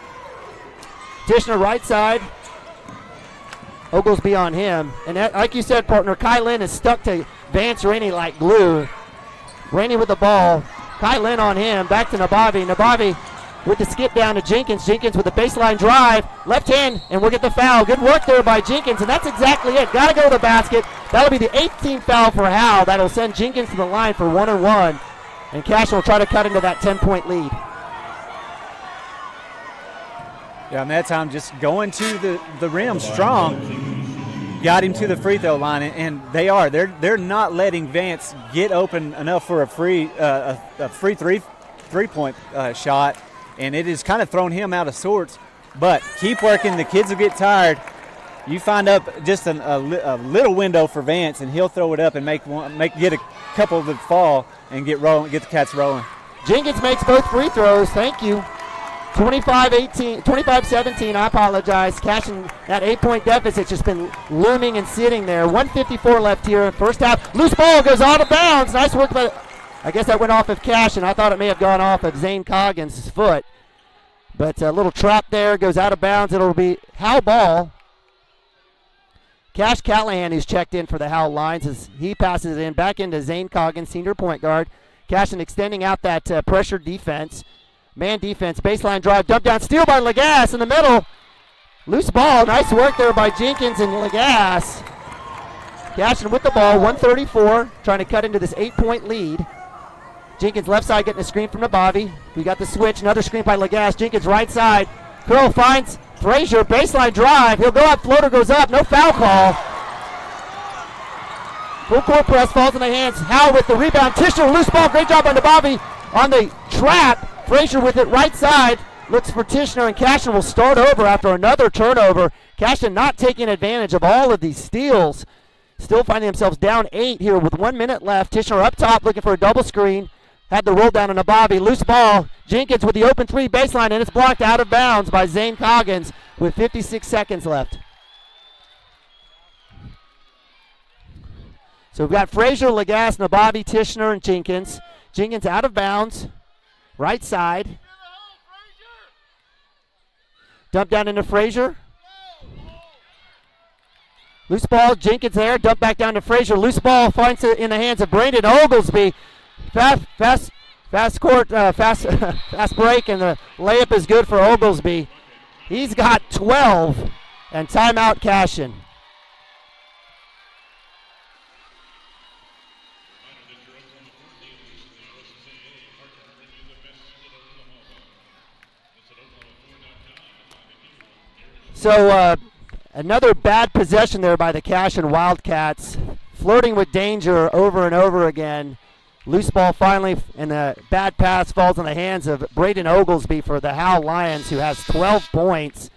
Tishner right side. Oglesby on him. And that, like you said, partner, Kai Lynn is stuck to Vance Rainey like glue. Rainey with the ball. Kai Lynn on him. Back to Nabavi. Nabavi with the skip down to Jenkins. Jenkins with the baseline drive. Left hand, and we'll get the foul. Good work there by Jenkins, and that's exactly it. Got to go to the basket. That'll be the 18th foul for Howe. That'll send Jenkins to the line for 1-1. And Cashion will try to cut into that 10-point lead. Yeah, and that time just going to the rim strong, got him to the free throw line, and they're not letting Vance get open enough for a free three-point shot, and it has kind of thrown him out of sorts. But keep working, the kids will get tired. You find up just a little window for Vance, and he'll throw it up and get a couple that fall and get the Cats rolling. Jenkins makes both free throws. Thank you. 25-17, I apologize. Cashion, that 8-point deficit's just been looming and sitting there. 1:54 left here, first half. Loose ball goes out of bounds. Nice work by, I guess that went off of Cashion. I thought it may have gone off of Zane Coggins' foot. But a little trap there, goes out of bounds. It'll be Howe ball. Cash Callahan, who's checked in for the Howe Lions, as he passes it in back into Zane Coggins, senior point guard. Cashion extending out that pressure defense. Man defense, baseline drive, dump down, steal by Lagasse in the middle. Loose ball, nice work there by Jenkins and Lagasse. Cashion with the ball, 1:34, trying to cut into this 8-point lead. Jenkins left side getting a screen from Nabavi. We got the switch, another screen by Lagasse. Jenkins right side, curl finds Frazier, baseline drive. He'll go up, floater goes up, no foul call. Full court press, falls in the hands. Howe with the rebound, Tischer, loose ball, great job by Nabavi on the trap. Frazier with it right side, looks for Tishner, and Cashion will start over after another turnover. Cashion not taking advantage of all of these steals. Still finding themselves down 8 here with 1 minute left. Tishner up top looking for a double screen. Had the roll down on Nabavi. Loose ball. Jenkins with the open three baseline, and it's blocked out of bounds by Zane Coggins with 56 seconds left. So we've got Frazier, Lagasse, Nabavi, Tishner, and Jenkins. Jenkins out of bounds. Right side. Dump down into Frazier. Loose ball, Jenkins there. Dump back down to Frazier. Loose ball finds it in the hands of Brandon Oglesby. Fast break, and the layup is good for Oglesby. He's got 12, and timeout Cashion. So another bad possession there by the Cashion Wildcats. Flirting with danger over and over again. Loose ball finally, and the bad pass falls in the hands of Braden Oglesby for the Howe Lions, who has 12 points.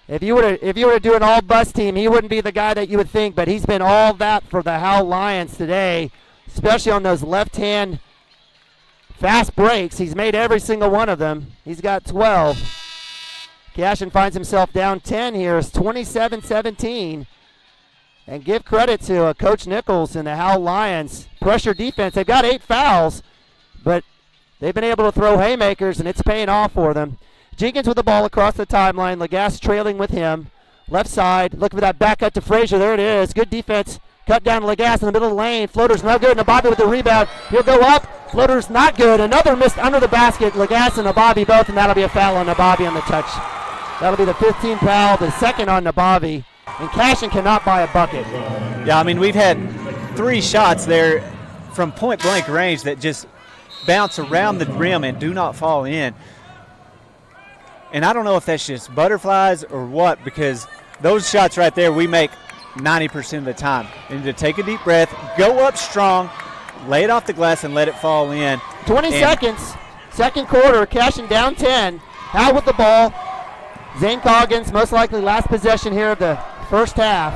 If you were to do an all-bus team, he wouldn't be the guy that you would think, but he's been all that for the Howe Lions today, especially on those left-hand fast breaks. He's made every single one of them. He's got 12. Cashion finds himself down 10 here. It's 27-17. And give credit to Coach Nichols and the Howe Lions. Pressure defense. They've got 8 fouls, but they've been able to throw haymakers, and it's paying off for them. Jenkins with the ball across the timeline. Lagasse trailing with him. Left side. Looking for that back cut to Frazier. There it is. Good defense. Cut down to Lagasse in the middle of the lane. Floater's no good. Nabavi with the rebound. He'll go up. Floater's not good. Another missed under the basket. Lagasse and Nabavi both, and that'll be a foul on Nabavi on the touch. That'll be the 15th foul, the second on Nabavi. And Cashion cannot buy a bucket. Yeah, I mean, we've had 3 shots there from point-blank range that just bounce around the rim and do not fall in. And I don't know if that's just butterflies or what, because those shots right there we make 90% of the time. You need to take a deep breath, go up strong, lay it off the glass, and let it fall in. 20 seconds, second quarter, Cashion down 10. Howe with the ball. Zane Coggins, most likely last possession here of the first half.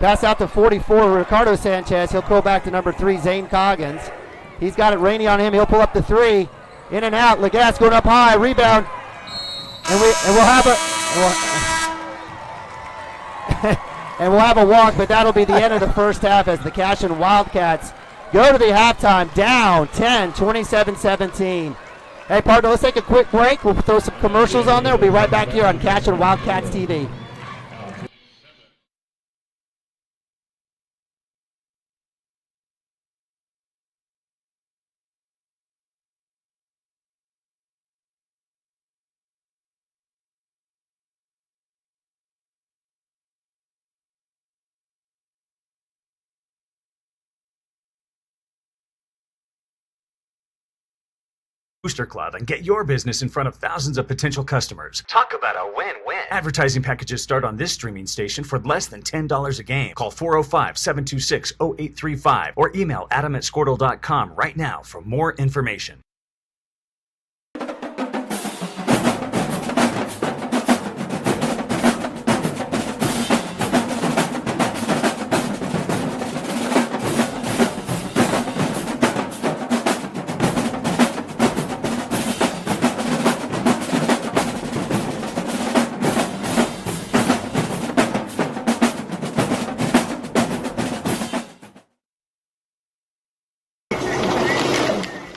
Pass out to 44, Ricardo Sanchez. He'll pull back to number 3, Zane Coggins. He's got it Rainey on him. He'll pull up the 3. In and out. Lagasse going up high. Rebound. we'll have a walk, but that'll be the end of the first half as the Cashion Wildcats go to the halftime down 10, 27-17. Hey, partner, let's take a quick break. We'll throw some commercials on there. We'll be right back here on Cashion Wildcats TV. Booster Club and get your business in front of thousands of potential customers. Talk about a win-win. Advertising packages start on this streaming station for less than $10 a game. Call 405-726-0835 or email adam@squirtle.com right now for more information.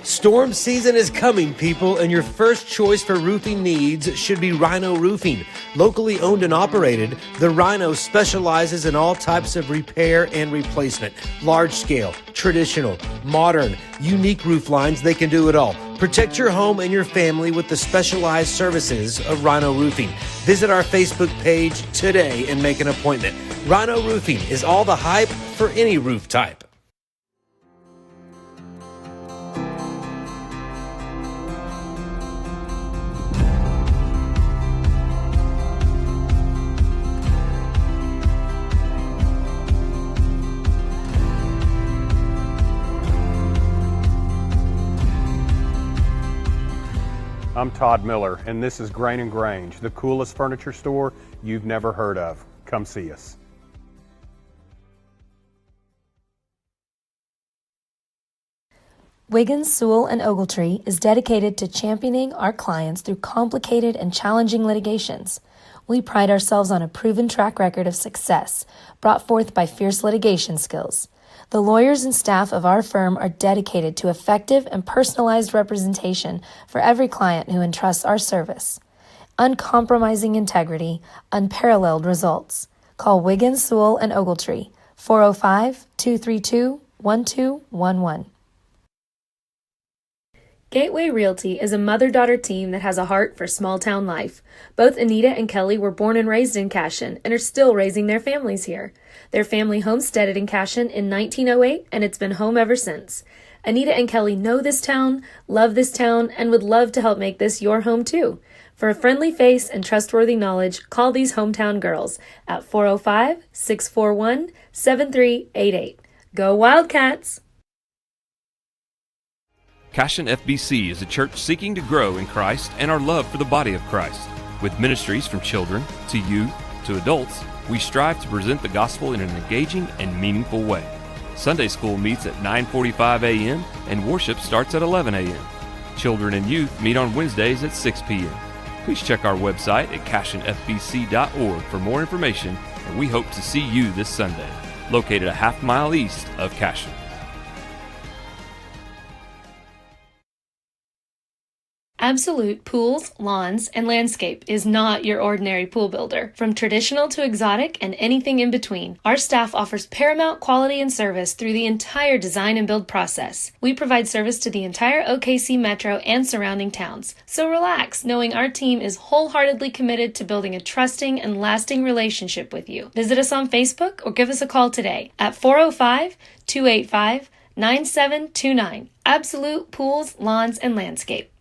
Storm season is coming, people, and your first choice for roofing needs should be Rhino Roofing. Locally owned and operated, the Rhino specializes in all types of repair and replacement. Large scale, traditional, modern, unique roof lines, they can do it all. Protect your home and your family with the specialized services of Rhino Roofing. Visit our Facebook page today and make an appointment. Rhino Roofing is all the hype for any roof type. I'm Todd Miller, and this is Grain & Grange, the coolest furniture store you've never heard of. Come see us. Wiggins, Sewell & Ogletree is dedicated to championing our clients through complicated and challenging litigations. We pride ourselves on a proven track record of success brought forth by fierce litigation skills. The lawyers and staff of our firm are dedicated to effective and personalized representation for every client who entrusts our service. Uncompromising integrity, unparalleled results. Call Wiggins, Sewell & Ogletree, 405-232-1211. Gateway Realty is a mother-daughter team that has a heart for small-town life. Both Anita and Kelly were born and raised in Cashion and are still raising their families here. Their family homesteaded in Cashion in 1908, and it's been home ever since. Anita and Kelly know this town, love this town, and would love to help make this your home too. For a friendly face and trustworthy knowledge, call these hometown girls at 405-641-7388. Go Wildcats! Cashion FBC is a church seeking to grow in Christ and our love for the body of Christ. With ministries from children to youth to adults, we strive to present the gospel in an engaging and meaningful way. Sunday school meets at 9:45 a.m. and worship starts at 11 a.m. Children and youth meet on Wednesdays at 6 p.m. Please check our website at cashionfbc.org for more information, and we hope to see you this Sunday, located a half-mile east of Cashion. Absolute Pools, Lawns, and Landscape is not your ordinary pool builder. From traditional to exotic and anything in between, our staff offers paramount quality and service through the entire design and build process. We provide service to the entire OKC metro and surrounding towns. So relax, knowing our team is wholeheartedly committed to building a trusting and lasting relationship with you. Visit us on Facebook or give us a call today at 405-285-9729. Absolute Pools, Lawns, and Landscape.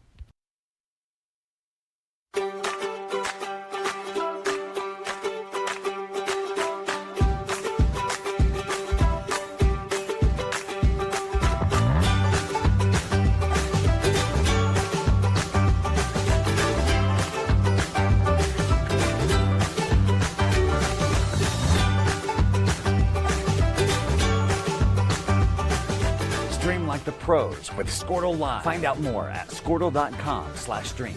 Stream like the pros with Squirtle Live. Find out more at squirtle.com/stream.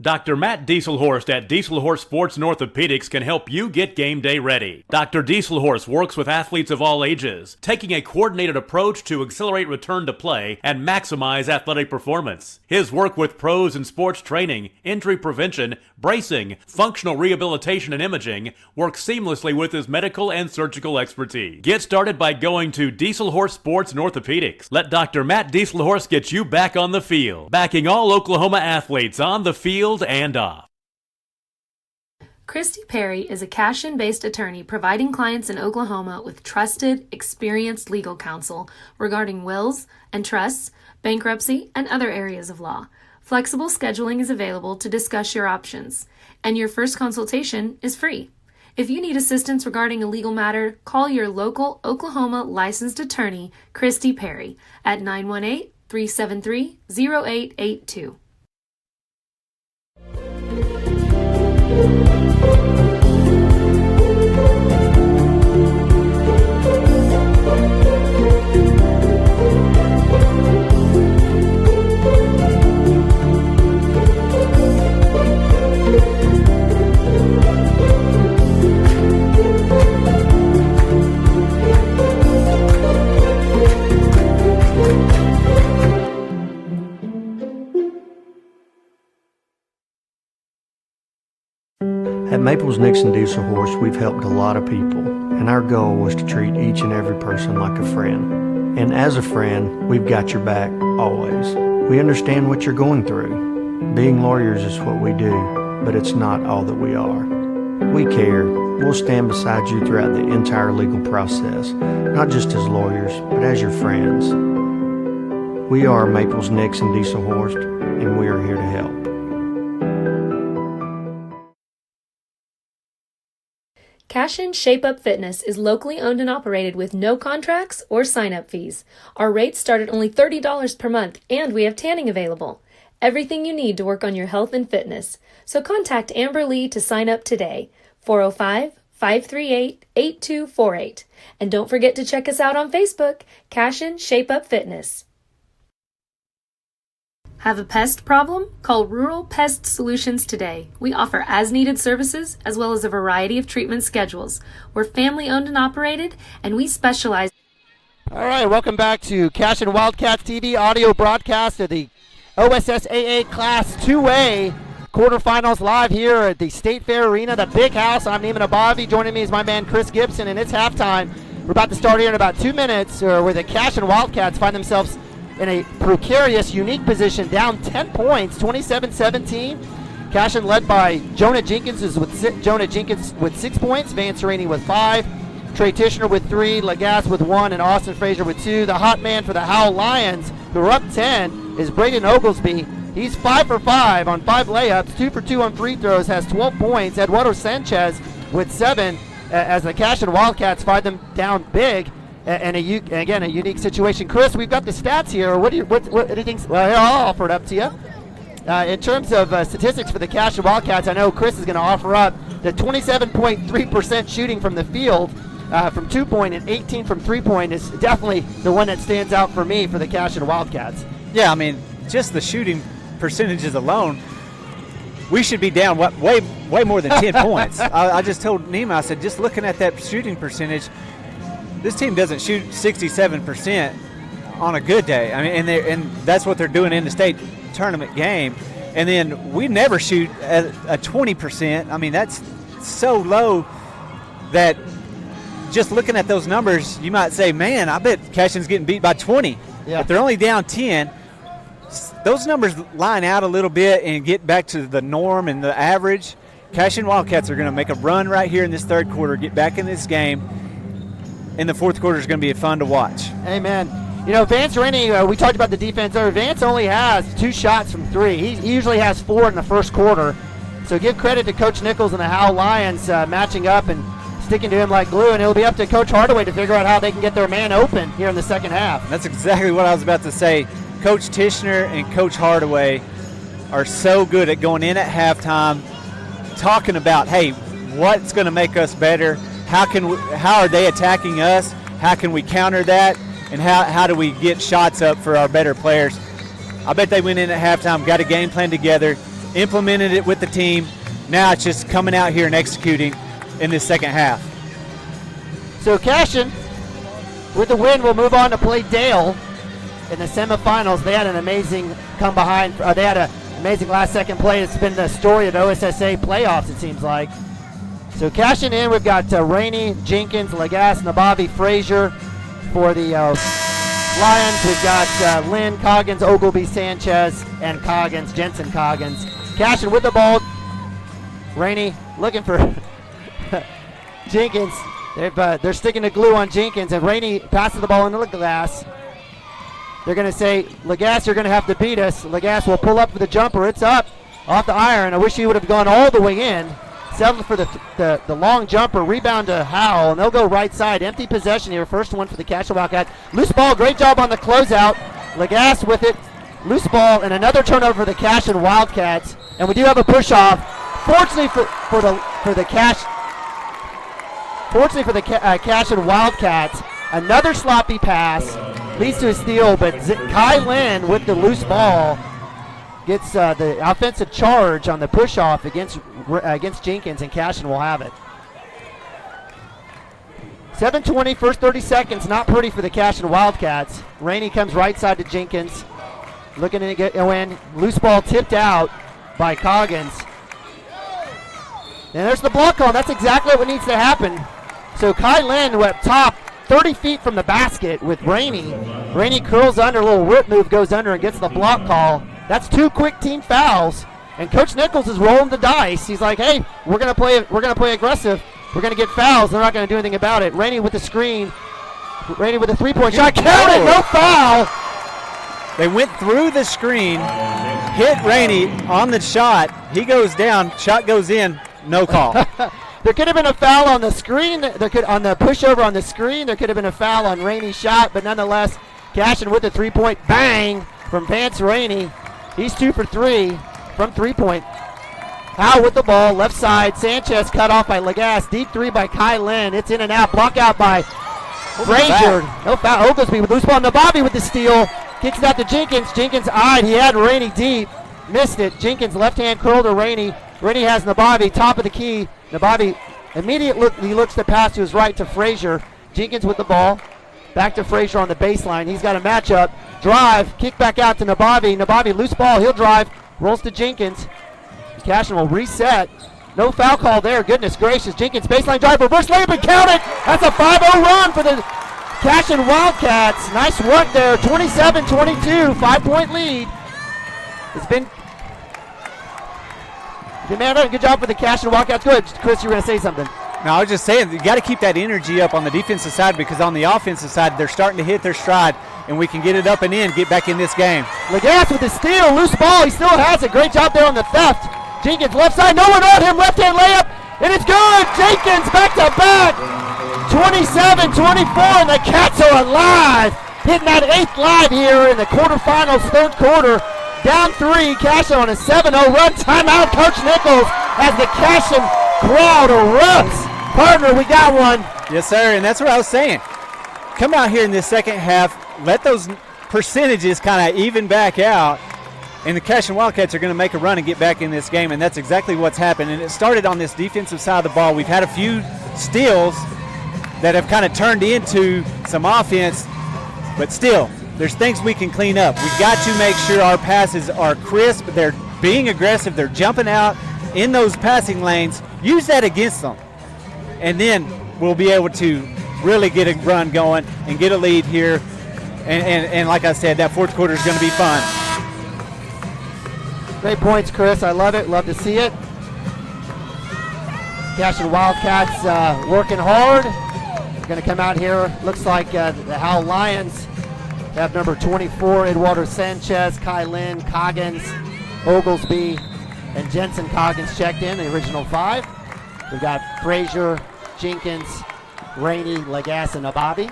Dr. Matt Dieselhorst at Dieselhorst Sports and Orthopedics can help you get game day ready. Dr. Dieselhorst works with athletes of all ages, taking a coordinated approach to accelerate return to play and maximize athletic performance. His work with pros in sports training, injury prevention, bracing, functional rehabilitation, and imaging works seamlessly with his medical and surgical expertise. Get started by going to Dieselhorst Sports and Orthopedics. Let Dr. Matt Dieselhorst get you back on the field, backing all Oklahoma athletes on the field and off. Christy Perry is a Cashion-based attorney providing clients in Oklahoma with trusted, experienced legal counsel regarding wills and trusts, bankruptcy, and other areas of law. Flexible scheduling is available to discuss your options, and your first consultation is free. If you need assistance regarding a legal matter, call your local Oklahoma licensed attorney, Christy Perry, at 918-373-0882. At Maples Nixon Dieselhorst, we've helped a lot of people, and our goal was to treat each and every person like a friend. And as a friend, we've got your back, always. We understand what you're going through. Being lawyers is what we do, but it's not all that we are. We care. We'll stand beside you throughout the entire legal process, not just as lawyers, but as your friends. We are Maples Nixon Dieselhorst, and we are here to help. Cashion Shape Up Fitness is locally owned and operated with no contracts or sign-up fees. Our rates start at only $30 per month, and we have tanning available. Everything you need to work on your health and fitness. So contact Amber Lee to sign up today, 405-538-8248. And don't forget to check us out on Facebook, Cashion Shape Up Fitness. Have a pest problem? Call Rural Pest Solutions today. We offer as-needed services as well as a variety of treatment schedules. We're family-owned and operated, and we specialize. All right, welcome back to Cashion Wildcats TV audio broadcast of the OSSAA Class 2A quarterfinals live here at the State Fair Arena, the Big House. I'm Neiman Abavi. Joining me is my man Chris Gibson, and it's halftime. We're about to start here in about 2 minutes, where the Cashion Wildcats find themselves in a precarious, unique position, down 10 points, 27-17. Cashion led by Jonah Jenkins with 6 points, Vance Rainey with 5, Trey Tishner with 3, Lagasse with 1, and Austin Frazier with 2. The hot man for the Howe Lions, who are up 10, is Braden Oglesby. He's 5 for 5 on 5 layups, 2 for 2 on free throws, has 12 points. Eduardo Sanchez with 7, as the Cashion Wildcats find them down big. And again, a unique situation. Chris, we've got the stats here. What anything? Well, here, I'll offer it up to you. In terms of statistics for the Cashion Wildcats, I know Chris is going to offer up the 27.3% shooting from the field from 2-point and 18 from 3-point is definitely the one that stands out for me for the Cashion Wildcats. Yeah, I mean, just the shooting percentages alone, we should be down way more than 10 points. I just told Nima, I said, just looking at that shooting percentage, this team doesn't shoot 67% on a good day. I mean, and that's what they're doing in the state tournament game. And then we never shoot at a 20%. I mean, that's so low that just looking at those numbers, you might say, man, I bet Cashion's getting beat by 20. Yeah. If they're only down 10, those numbers line out a little bit and get back to the norm and the average. Cashion Wildcats are going to make a run right here in this third quarter, get back in this game. And the fourth quarter is going to be fun to watch. Amen. You know, Vance Rainey, we talked about the defense earlier. Vance only has 2 shots from 3. He usually has 4 in the first quarter. So give credit to Coach Nichols and the Howe Lions matching up and sticking to him like glue. And it'll be up to Coach Hardaway to figure out how they can get their man open here in the second half. That's exactly what I was about to say. Coach Tishner and Coach Hardaway are so good at going in at halftime, talking about, hey, what's going to make us better? How are they attacking us? How can we counter that? And how do we get shots up for our better players? I bet they went in at halftime, got a game plan together, implemented it with the team. Now it's just coming out here and executing in this second half. So Cashion, with the win, will move on to play Dale in the semifinals. They had an amazing come behind. They had an amazing last-second play. It's been the story of OSSA playoffs, it seems like. So Cashion in, we've got Rainey, Jenkins, Lagasse, Nabavi, Frazier for the Lions. We've got Lynn, Coggins, Ogleby, Sanchez, and Coggins, Jensen Coggins. Cashion with the ball. Rainey looking for Jenkins. They're sticking the glue on Jenkins, and Rainey passes the ball into Lagasse. They're going to say, Lagasse, you're going to have to beat us. Lagasse will pull up for the jumper. It's up off the iron. I wish he would have gone all the way in. Settled for the long jumper. Rebound to Howe, and they'll go right side. Empty possession here. First one for the Cashion Wildcat. Loose ball. Great job on the closeout. Lagasse with it. Loose ball, and another turnover for the Cashion Wildcats. And we do have a push-off. Fortunately for the Cashion Wildcats, another sloppy pass leads to a steal, but Kai Lin with the loose ball gets the offensive charge on the push-off against Jenkins, and Cashion will have it. 7:20, first 30 seconds, not pretty for the Cashion Wildcats. Rainey comes right side to Jenkins, looking to get a win. Loose ball tipped out by Coggins. And there's the block call. That's exactly what needs to happen. So Kai Lin up top, 30 feet from the basket with Rainey. Rainey curls under, a little whip move goes under and gets the block call. That's 2 quick team fouls. And Coach Nichols is rolling the dice. He's like, hey, we're gonna play aggressive. We're gonna get fouls. They're not gonna do anything about it. Rainey with the screen. Rainey with a 3-point shot. Counted, no foul. They went through the screen, hit Rainey on the shot. He goes down, shot goes in, no call. There could have been a foul on the screen. On the pushover on the screen, there could have been a foul on Rainey's shot, but nonetheless, Cashion with a 3-point bang from Vance Rainey. He's 2 for 3 from 3-point. Howe with the ball, left side. Sanchez cut off by Lagasse. Deep 3 by Kai Lin. It's in and out. Block out by Frazier. No foul. Oglesby with loose ball. Nabavi with the steal. Kicks it out to Jenkins. Jenkins eyed. He had Rainey deep. Missed it. Jenkins left hand curl to Rainey. Rainey has Nabavi, top of the key. Nabavi immediately looks to pass to his right to Frazier. Jenkins with the ball. Back to Frazier on the baseline. He's got a matchup. Drive. Kick back out to Nabavi. Nabavi loose ball. He'll drive. Rolls to Jenkins. Cashion will reset. No foul call there. Goodness gracious. Jenkins baseline drive. Reverse layup and count it. That's a 5-0 run for the Cashion Wildcats. Nice work there. 27-22. 5-point lead. It's been good job for the Cashion Wildcats. Good. Chris, you were going to say something. No, I was just saying, you got to keep that energy up on the defensive side, because on the offensive side, they're starting to hit their stride, and we can get it up and in, get back in this game. Lagasse with the steal, loose ball. He still has it. Great job there on the theft. Jenkins left side, no one on him. Left-hand layup, and it's good. Jenkins back to back. 27-24, and the Cats are alive. Hitting that 8th live here in the quarterfinals, third quarter. Down 3, Cashion on a 7-0 run. Timeout, Coach Nichols, as the Cashion crowd erupts. Partner, we got one. Yes, sir, and that's what I was saying. Come out here in this second half, let those percentages kind of even back out, and the Cashion Wildcats are going to make a run and get back in this game, and that's exactly what's happened. And it started on this defensive side of the ball. We've had a few steals that have kind of turned into some offense, but still, there's things we can clean up. We've got to make sure our passes are crisp. They're being aggressive. They're jumping out in those passing lanes. Use that against them. And then we'll be able to really get a run going and get a lead here. And like I said, that fourth quarter is going to be fun. Great points, Chris. I love it. Love to see it. Cashion Wildcats working hard. They're going to come out here. Looks like the Howe Lions have number 24, Eduardo Sanchez, Kai Lin, Coggins, Oglesby, and Jensen Coggins checked in, the original 5. We've got Frazier, Jenkins, Rainey, Lagasse, and Nabavi.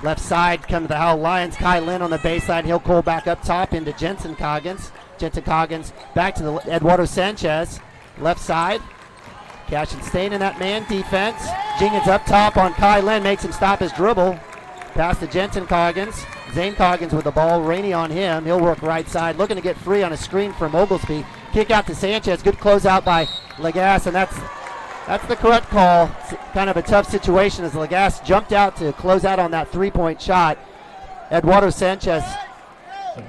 Left side come to the Howe Lions. Kai Lin on the baseline. He'll pull back up top into Jensen Coggins. Jensen Coggins back to the Eduardo Sanchez. Left side. Cashion staying in that man defense. Jenkins up top on Kai Lin. Makes him stop his dribble. Pass to Jensen Coggins. Zane Coggins with the ball. Rainey on him. He'll work right side. Looking to get free on a screen from Oglesby. Kick out to Sanchez. Good closeout by Lagasse, and that's the correct call. It's kind of a tough situation as Lagasse jumped out to close out on that three-point shot. Eduardo Sanchez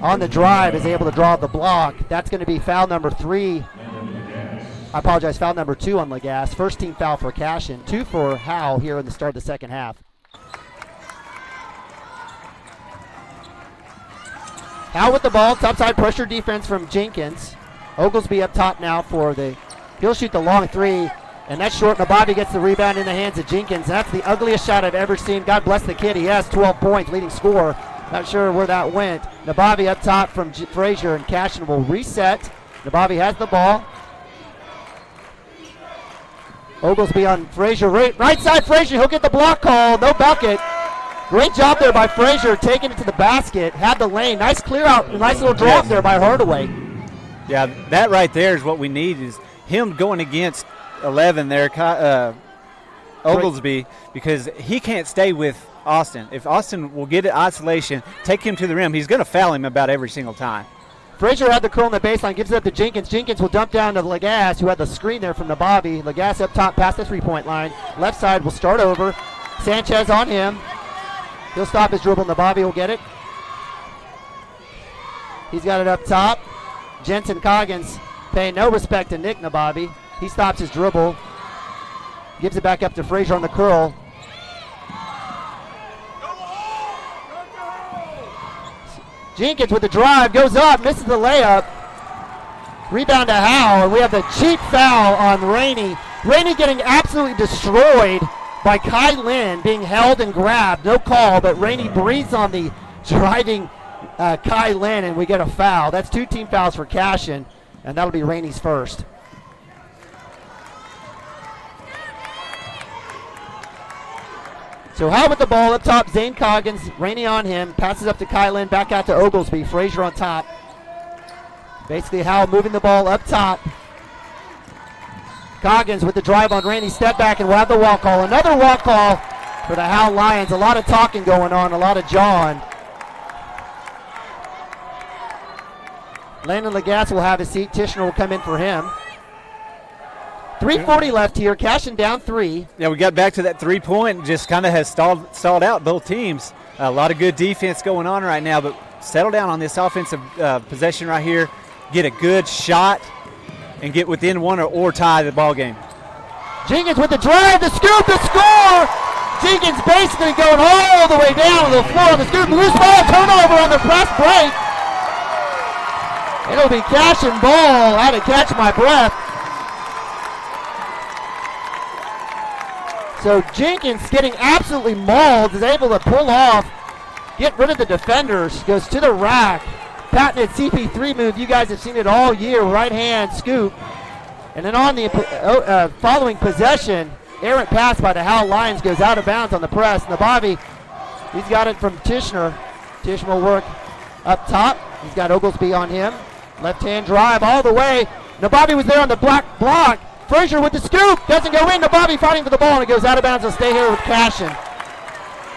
on the drive is able to draw the block. That's going to be foul number 3. I apologize, foul number 2 on Lagasse. First team foul for Cashion. 2 for Howe here in the start of the second half. Howe with the ball, topside pressure defense from Jenkins. Oglesby up top now he'll shoot the long 3, and that's short. Nababi gets the rebound in the hands of Jenkins. That's the ugliest shot I've ever seen. God bless the kid. He has 12 points, leading scorer. Not sure where that went. Nababi up top from Frazier, and Cashion will reset. Nababi has the ball. Oglesby on Frazier, right side Frazier, he'll get the block call, no bucket. Great job there by Frazier, taking it to the basket, had the lane, nice clear out, nice little drop there by Hardaway. Yeah, that right there is what we need, is him going against 11 there, Oglesby, because he can't stay with Austin. If Austin will get it isolation, take him to the rim, he's going to foul him about every single time. Frazier had the curl on the baseline, gives it up to Jenkins. Jenkins will dump down to Lagasse, who had the screen there from Nababi. Lagasse up top past the three-point line. Left side will start over. Sanchez on him. He'll stop his dribble. Nababi will get it. He's got it up top. Jensen Coggins paying no respect to Nick Nababi. He stops his dribble. Gives it back up to Frazier on the curl. Jenkins with the drive, goes up, misses the layup. Rebound to Howe, and we have the cheap foul on Rainey. Rainey getting absolutely destroyed by Kai Lynn, being held and grabbed. No call, but Rainey breathes on the driving Kai Lynn, and we get a foul. That's 2 team fouls for Cashion, and that'll be Rainey's first. So Howe with the ball up top, Zane Coggins, Rainey on him, passes up to Kylan, back out to Oglesby, Frazier on top. Basically Howe moving the ball up top. Coggins with the drive on Rainey, step back, and we'll have the walk call. Another walk call for the Howe Lions. A lot of talking going on, a lot of jawing. Landon Lagasse will have his seat. Tishner will come in for him. 3:40 left here. Cashion down 3. Yeah, we got back to that 3-point. Just kind of has stalled out both teams. A lot of good defense going on right now, but settle down on this offensive possession right here. Get a good shot and get within 1 or tie the ball game. Jenkins with the drive, the scoop, the score! Jenkins basically going all the way down to the floor on the scoop. Loose ball, turnover on the press break. It'll be Cashion ball. I had to catch my breath. So Jenkins getting absolutely mauled, is able to pull off, get rid of the defenders, goes to the rack. Patented CP3 move, you guys have seen it all year, right hand scoop. And then on the following possession, errant pass by the Howe Lions goes out of bounds on the press. Nabavi, he's got it from Tishner. Tishner will work up top. He's got Oglesby on him. Left hand drive all the way. Nabavi was there on the block. Frazier with the scoop, doesn't go in. Nabavi fighting for the ball, and it goes out of bounds. Will stay here with Cashion.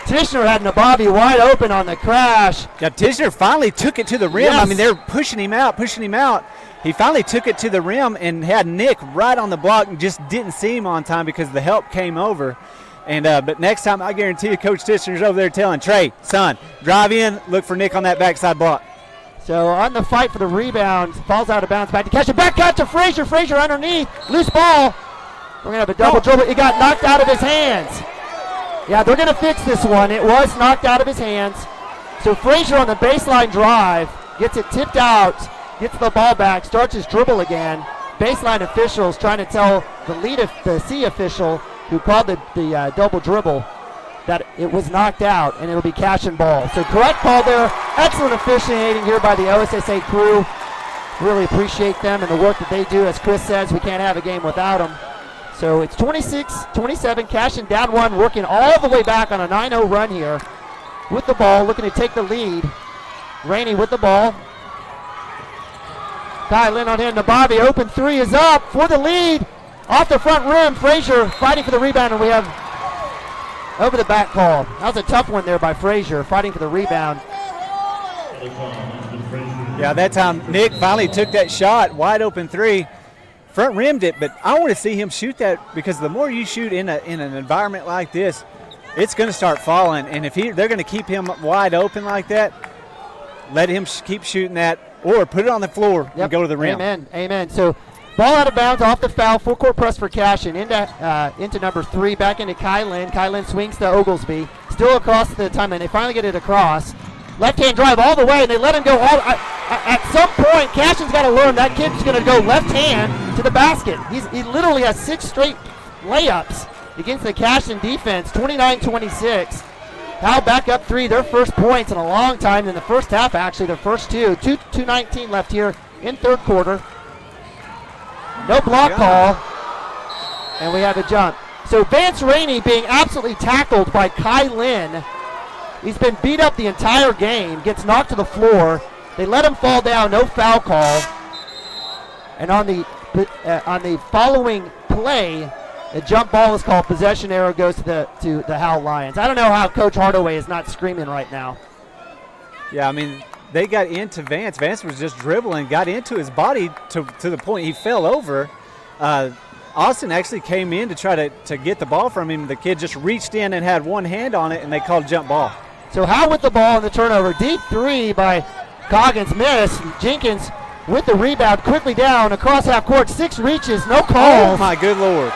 Tishner had Nabavi wide open on the crash. Yeah, Tishner finally took it to the rim. Yes. I mean, they're pushing him out. He finally took it to the rim and had Nick right on the block and just didn't see him on time because the help came over. And but next time, I guarantee you, Coach Tishner's over there telling Trey, son, drive in, look for Nick on that backside block. So on the fight for the rebound, falls out of bounds, back to Cashion, back cut to Frazier. Frazier underneath, loose ball. We're going to have a double dribble. It got knocked out of his hands. Yeah, they're going to fix this one. It was knocked out of his hands. So Frazier on the baseline drive, gets it tipped out, gets the ball back, starts his dribble again. Baseline officials trying to tell the C official who called the double dribble that it was knocked out, and it'll be Cashion ball. So correct call there. Excellent officiating here by the OSSA crew. Really appreciate them and the work that they do. As Chris says, we can't have a game without them. So it's 26-27, Cashion down 1, working all the way back on a 9-0 run here with the ball, looking to take the lead. Rainey with the ball. Kai Lynn on him. Nabavi, open 3 is up for the lead. Off the front rim, Frazier fighting for the rebound, and we have over the back call. That was a tough one there by Frazier, fighting for the rebound. Yeah, that time Nick finally took that shot, wide open three, front rimmed it, but I want to see him shoot that because the more you shoot in an environment like this, it's going to start falling. And if they're going to keep him wide open like that, let him keep shooting that or put it on the floor and go to the rim. Amen, amen. So ball out of bounds off the foul, full court press for Cashion into number 3, back into Kai Lynn. Kai Lynn swings to Oglesby, still across the timeline. They finally get it across. Left-hand drive all the way, and they let him go all. At some point, Cashion's got to learn that kid's going to go left hand to the basket. He literally has 6 straight layups against the Cashion defense, 29-26. Howe back up 3, their first points in a long time in the first half, actually, their first 2. 2:19 left here in third quarter. No block call, and we have a jump. So Vance Rainey being absolutely tackled by Kai Lynn. He's been beat up the entire game, gets knocked to the floor. They let him fall down, no foul call. And on the following play, a jump ball is called. Possession arrow goes to the Howe Lions. I don't know how Coach Hardaway is not screaming right now. Yeah, I mean, they got into Vance. Vance was just dribbling, got into his body to the point he fell over. Austin actually came in to try to get the ball from him. The kid just reached in and had one hand on it, and they called jump ball. So Howe with the ball in the turnover. Deep 3 by Coggins, miss. Jenkins with the rebound, quickly down across half court. 6 reaches, no calls. Oh, my good Lord.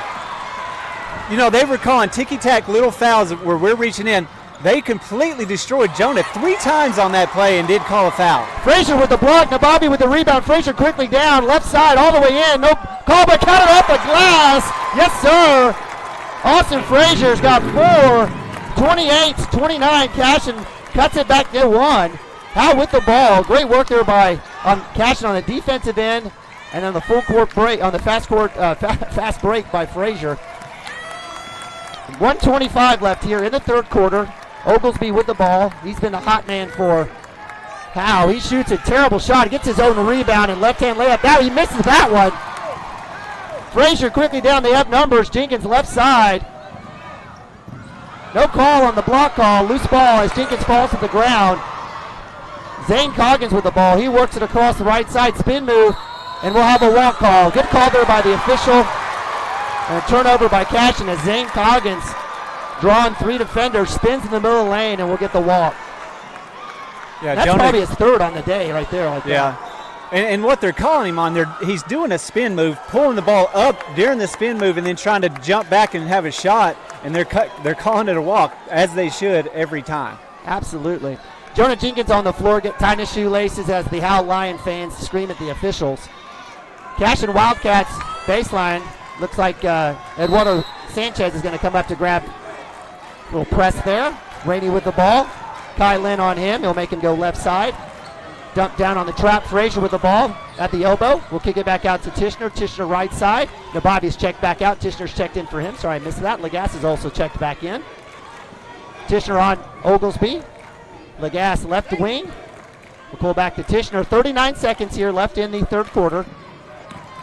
You know, they were calling ticky-tack little fouls where we're reaching in. They completely destroyed Jonah 3 times on that play and did call a foul. Frazier with the block, Nababi with the rebound. Frazier quickly down, left side all the way in. No call, but counted off the glass. Yes, sir. Austin Frazier's got 4. 28-29. Cashion cuts it back to 1. Howe with the ball. Great work there by Cashion on the defensive end, and then the full court break on the fast break by Frazier. 1:25 left here in the third quarter. Oglesby with the ball. He's been the hot man for Howe. He shoots a terrible shot. He gets his own rebound and left-hand layup. Now he misses that one. Frazier quickly down. They have numbers. Jenkins left side. No call on the block call. Loose ball as Jenkins falls to the ground. Zane Coggins with the ball. He works it across the right side. Spin move, and we'll have a walk call. Good call there by the official. And a turnover by Cashion as Zane Coggins, drawing 3 defenders, spins in the middle of the lane, and we'll get the walk. Yeah, that's probably his 3rd on the day right there. Like that. And what they're calling him on, he's doing a spin move, pulling the ball up during the spin move, and then trying to jump back and have a shot, and they're calling it a walk, as they should every time. Absolutely. Jonah Jenkins on the floor, tying his shoelaces as the Howe Lion fans scream at the officials. Cashion Wildcats baseline. Looks like Eduardo Sanchez is going to come up to grab a little press there. Rainey with the ball. Kai Lynn on him. He'll make him go left side. Dump down on the trap. Frazier with the ball at the elbow. We'll kick it back out to Tishner. Tishner right side. Nababi's checked back out. Tishner's checked in for him. Sorry, I missed that. Lagasse is also checked back in. Tishner on Oglesby. Lagasse left wing. We'll pull back to Tishner. 39 seconds here left in the third quarter.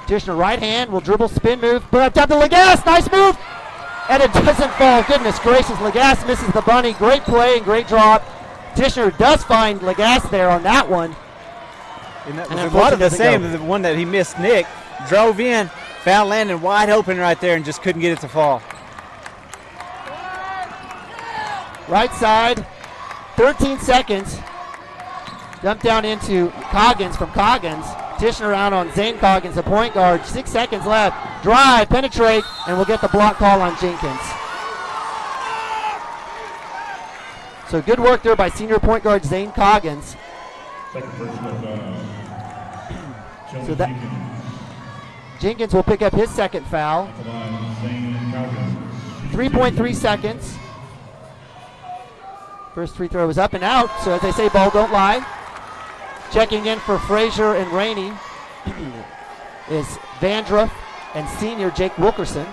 Tishner right hand will dribble, spin move, put up top to Lagasse, nice move, and it doesn't fall. Goodness gracious, Lagasse misses the bunny. Great play and great drop. Tishner does find Lagasse there on that one. And that was a lot of the same as the one that he missed. Nick drove in, found Landon wide open right there and just couldn't get it to fall. Right side, 13 seconds. Dump down into Coggins from Coggins. Tishner out on Zane Coggins, the point guard. 6 seconds left. Drive, penetrate, and we'll get the block call on Jenkins. So good work there by senior point guard Zane Coggins. So that Jenkins will pick up his second foul. 3.3 seconds. First free throw is up and out, so as they say, ball don't lie. Checking in for Frazier and Rainey is Vandruff and senior Jake Wilkerson.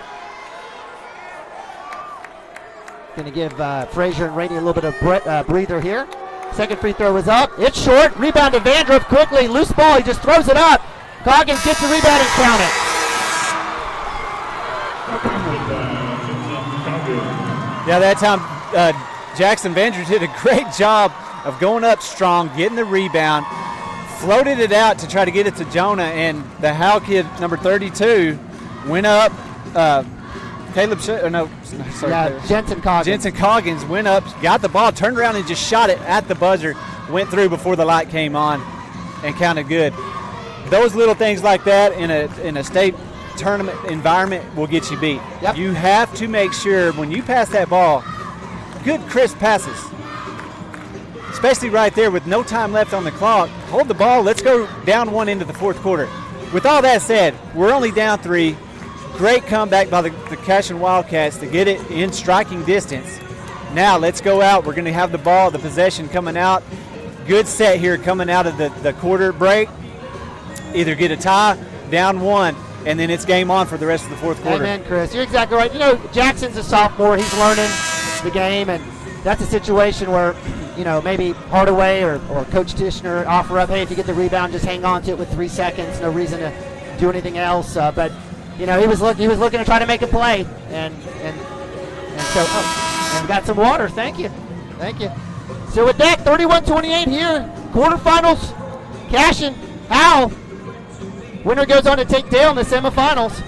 Going to give Frazier and Rainey a little bit of breather here. Second free throw is up. It's short. Rebound to Vandruff quickly. Loose ball. He just throws it up. Coggins gets the rebound and count it. Yeah, that time Jackson Vandruff did a great job of going up strong, getting the rebound, floated it out to try to get it to Jonah, and the Howe kid, number 32, went up. Jensen Coggins. Jensen Coggins went up, got the ball, turned around and just shot it at the buzzer, went through before the light came on, and counted good. Those little things like that in a state tournament environment will get you beat. Yep. You have to make sure when you pass that ball, good crisp passes, especially right there with no time left on the clock. Hold the ball. Let's go down one into the fourth quarter. With all that said, we're only down 3. Great comeback by the Cashion Wildcats to get it in striking distance. Now let's go out. We're going to have the ball, the possession coming out. Good set here coming out of the quarter break. Either get a tie, down 1, and then it's game on for the rest of the fourth quarter. Amen, Chris. You're exactly right. You know, Jackson's a sophomore. He's learning the game, and that's a situation where, you know, maybe Hardaway or Coach Tishner offer up, hey, if you get the rebound, just hang on to it with 3 seconds. No reason to do anything else. But you know, he was looking to try to make a play, and so and got some water. Thank you. So with that, 31-28 here, quarterfinals. Cashion, Howe. Winner goes on to take Dale in the semifinals.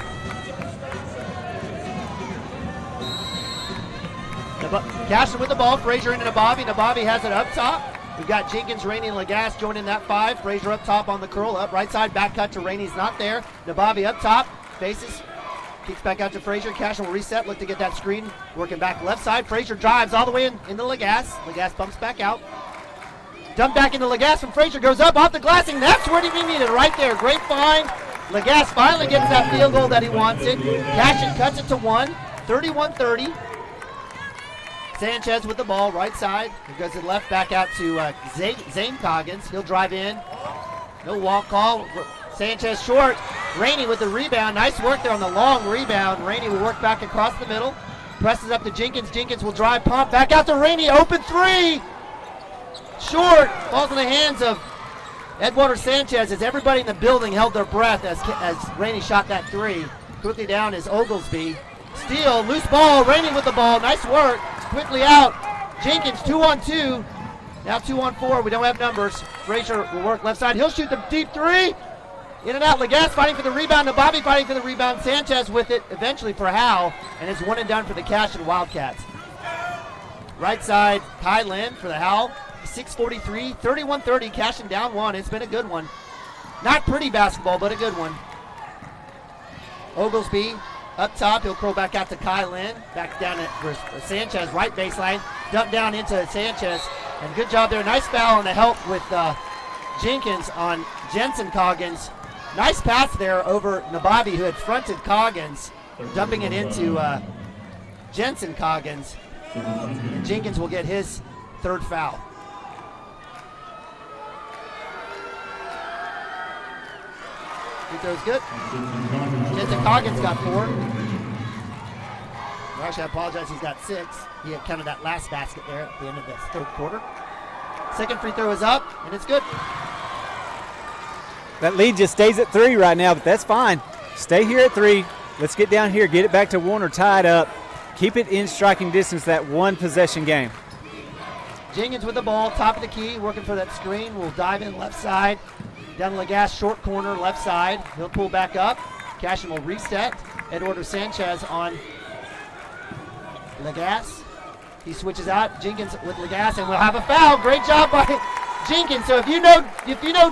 Cashion with the ball. Frazier into Nabavi. Nabavi has it up top. We've got Jenkins, Rainey, and Lagasse joining that 5. Frazier up top on the curl. Up right side, back cut to Rainey's not there. Nabavi up top. Faces, kicks back out to Frazier. Cashion will reset, look to get that screen. Working back left side. Frazier drives all the way into Lagasse. Lagasse bumps back out. Dump back into Lagasse from Frazier. Goes up off the glassing. That's what he needed right there. Great find. Lagasse finally gets that field goal that he wants it. Cashion cuts it to 1. 31-30. Sanchez with the ball, right side. He goes to the left, back out to Zane Coggins. He'll drive in. No walk call. Sanchez short. Rainey with the rebound. Nice work there on the long rebound. Rainey will work back across the middle. Presses up to Jenkins. Jenkins will drive, pump. Back out to Rainey. Open 3. Short. Falls in the hands of Eduardo Sanchez as everybody in the building held their breath as Rainey shot that 3. Quickly down is Oglesby. Steal. Loose ball. Rainey with the ball. Nice work. Quickly out. Jenkins 2-on-2. Now 2-on-4. We don't have numbers. Frazier will work left side. He'll shoot the deep 3. In and out, Lagasse fighting for the rebound, Nabavi fighting for the rebound, Sanchez with it eventually for Howe, and it's 1 and done for the Cashion Wildcats. Right side, Kai Lin for the Howe, 6:43, 31-30, Cashion down 1. It's been a good one. Not pretty basketball, but a good one. Oglesby up top, he'll curl back out to Kai Lin, back down at Sanchez, right baseline, dump down into Sanchez, and good job there. Nice foul on the help with Jenkins on Jensen Coggins. Nice pass there over Nabavi, who had fronted Coggins, dumping it into Jensen Coggins. And Jenkins will get his 3rd foul. Free throw's good. Jensen Coggins got 4. Actually, I apologize, he's got 6. He had counted that last basket there at the end of the 3rd quarter. 2nd free throw is up, and it's good. That lead just stays at 3 right now, but that's fine. Stay here at 3. Let's get down here, get it back to 1 or tie it up. Keep it in striking distance, that 1 possession game. Jenkins with the ball, top of the key, working for that screen. Will dive in left side. Down Lagasse, short corner, left side. He'll pull back up. Cashion will reset. Eduardo Sanchez on Lagasse. He switches out. Jenkins with Lagasse, and we'll have a foul. Great job by Jenkins. So if you know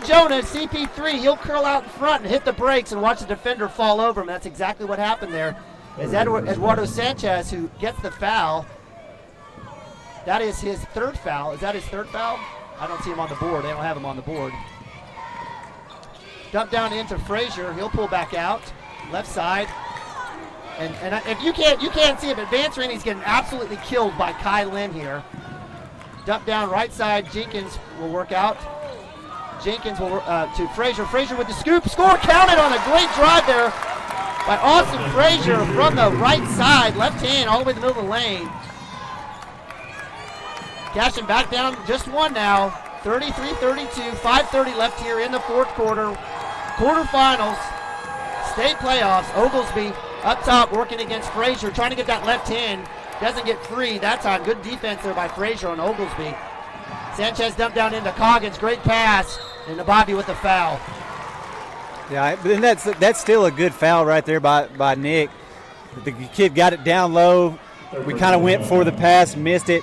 Jonah, CP3, he'll curl out in front and hit the brakes and watch the defender fall over him. That's exactly what happened there. Is Eduardo Sanchez who gets the foul. That is his 3rd foul. Is that his 3rd foul? I don't see him on the board. They don't have him on the board. Dump down into Frazier. He'll pull back out. Left side. And if you can't see it, but Vance Rainey's getting absolutely killed by Kai Lin here. Dump down right side. Jenkins will work out. Jenkins will to Frazier. Frazier with the scoop. Score counted on a great drive there by Austin Frazier from the right side. Left hand all the way to the middle of the lane. Cashion back down just 1 now. 33-32. 5:30 left here in the 4th quarter. Quarterfinals. State playoffs. Oglesby up top working against Frazier. Trying to get that left hand. Doesn't get free that time. Good defense there by Frazier on Oglesby. Sanchez dumped down into Coggins. Great pass. And Bobby with the foul. Yeah, but then that's still a good foul right there by Nick. The kid got it down low. We kind of went for the pass, missed it.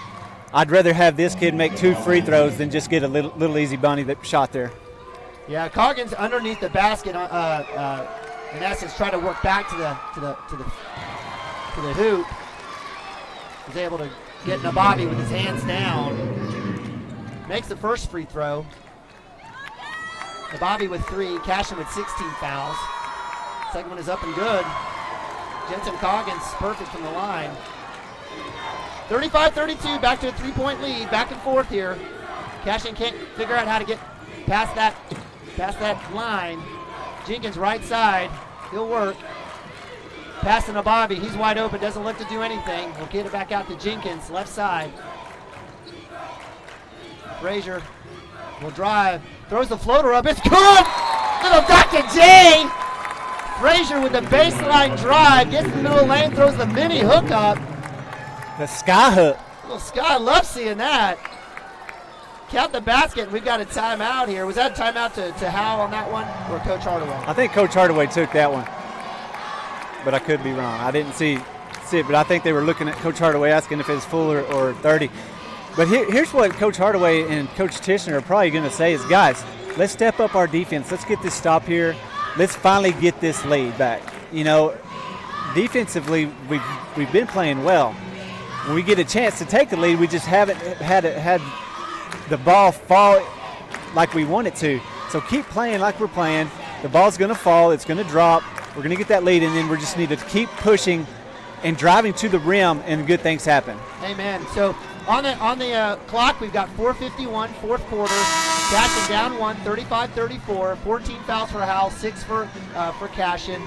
I'd rather have this kid make 2 free throws than just get a little easy bunny that shot there. Yeah, Coggins underneath the basket, in essence, try to work back to the hoop. Was able to get Nababi with his hands down. Makes the first free throw. Nababi with 3, Cashion with 16 fouls. Second one is up and good. Jensen Coggins perfect from the line. 35-32, back to a 3-point lead, back and forth here. Cashion can't figure out how to get past that line. Jenkins right side, he'll work. Pass to Nababi, he's wide open, doesn't look to do anything. We'll get it back out to Jenkins, left side. Frazier will drive, throws the floater up, it's good! Little Dr. J! Frazier with the baseline drive, gets in the middle lane, throws the mini hook up. The sky hook. Little Sky, love seeing that. Count the basket, we've got a timeout here. Was that a timeout to Howe on that one, or Coach Hardaway? I think Coach Hardaway took that one, but I could be wrong. I didn't see it, but I think they were looking at Coach Hardaway asking if it was full or 30. But here's what Coach Hardaway and Coach Tishner are probably going to say is, guys, let's step up our defense. Let's get this stop here. Let's finally get this lead back. You know, defensively, we've been playing well. When we get a chance to take the lead, we just haven't had the ball fall like we want it to. So keep playing like we're playing. The ball's going to fall. It's going to drop. We're going to get that lead, and then we just need to keep pushing and driving to the rim, and good things happen. Amen. So on the clock, we've got 4:51, fourth quarter. Cashion down 1, 35-34. 14 fouls for Howe, 6 for Cashion.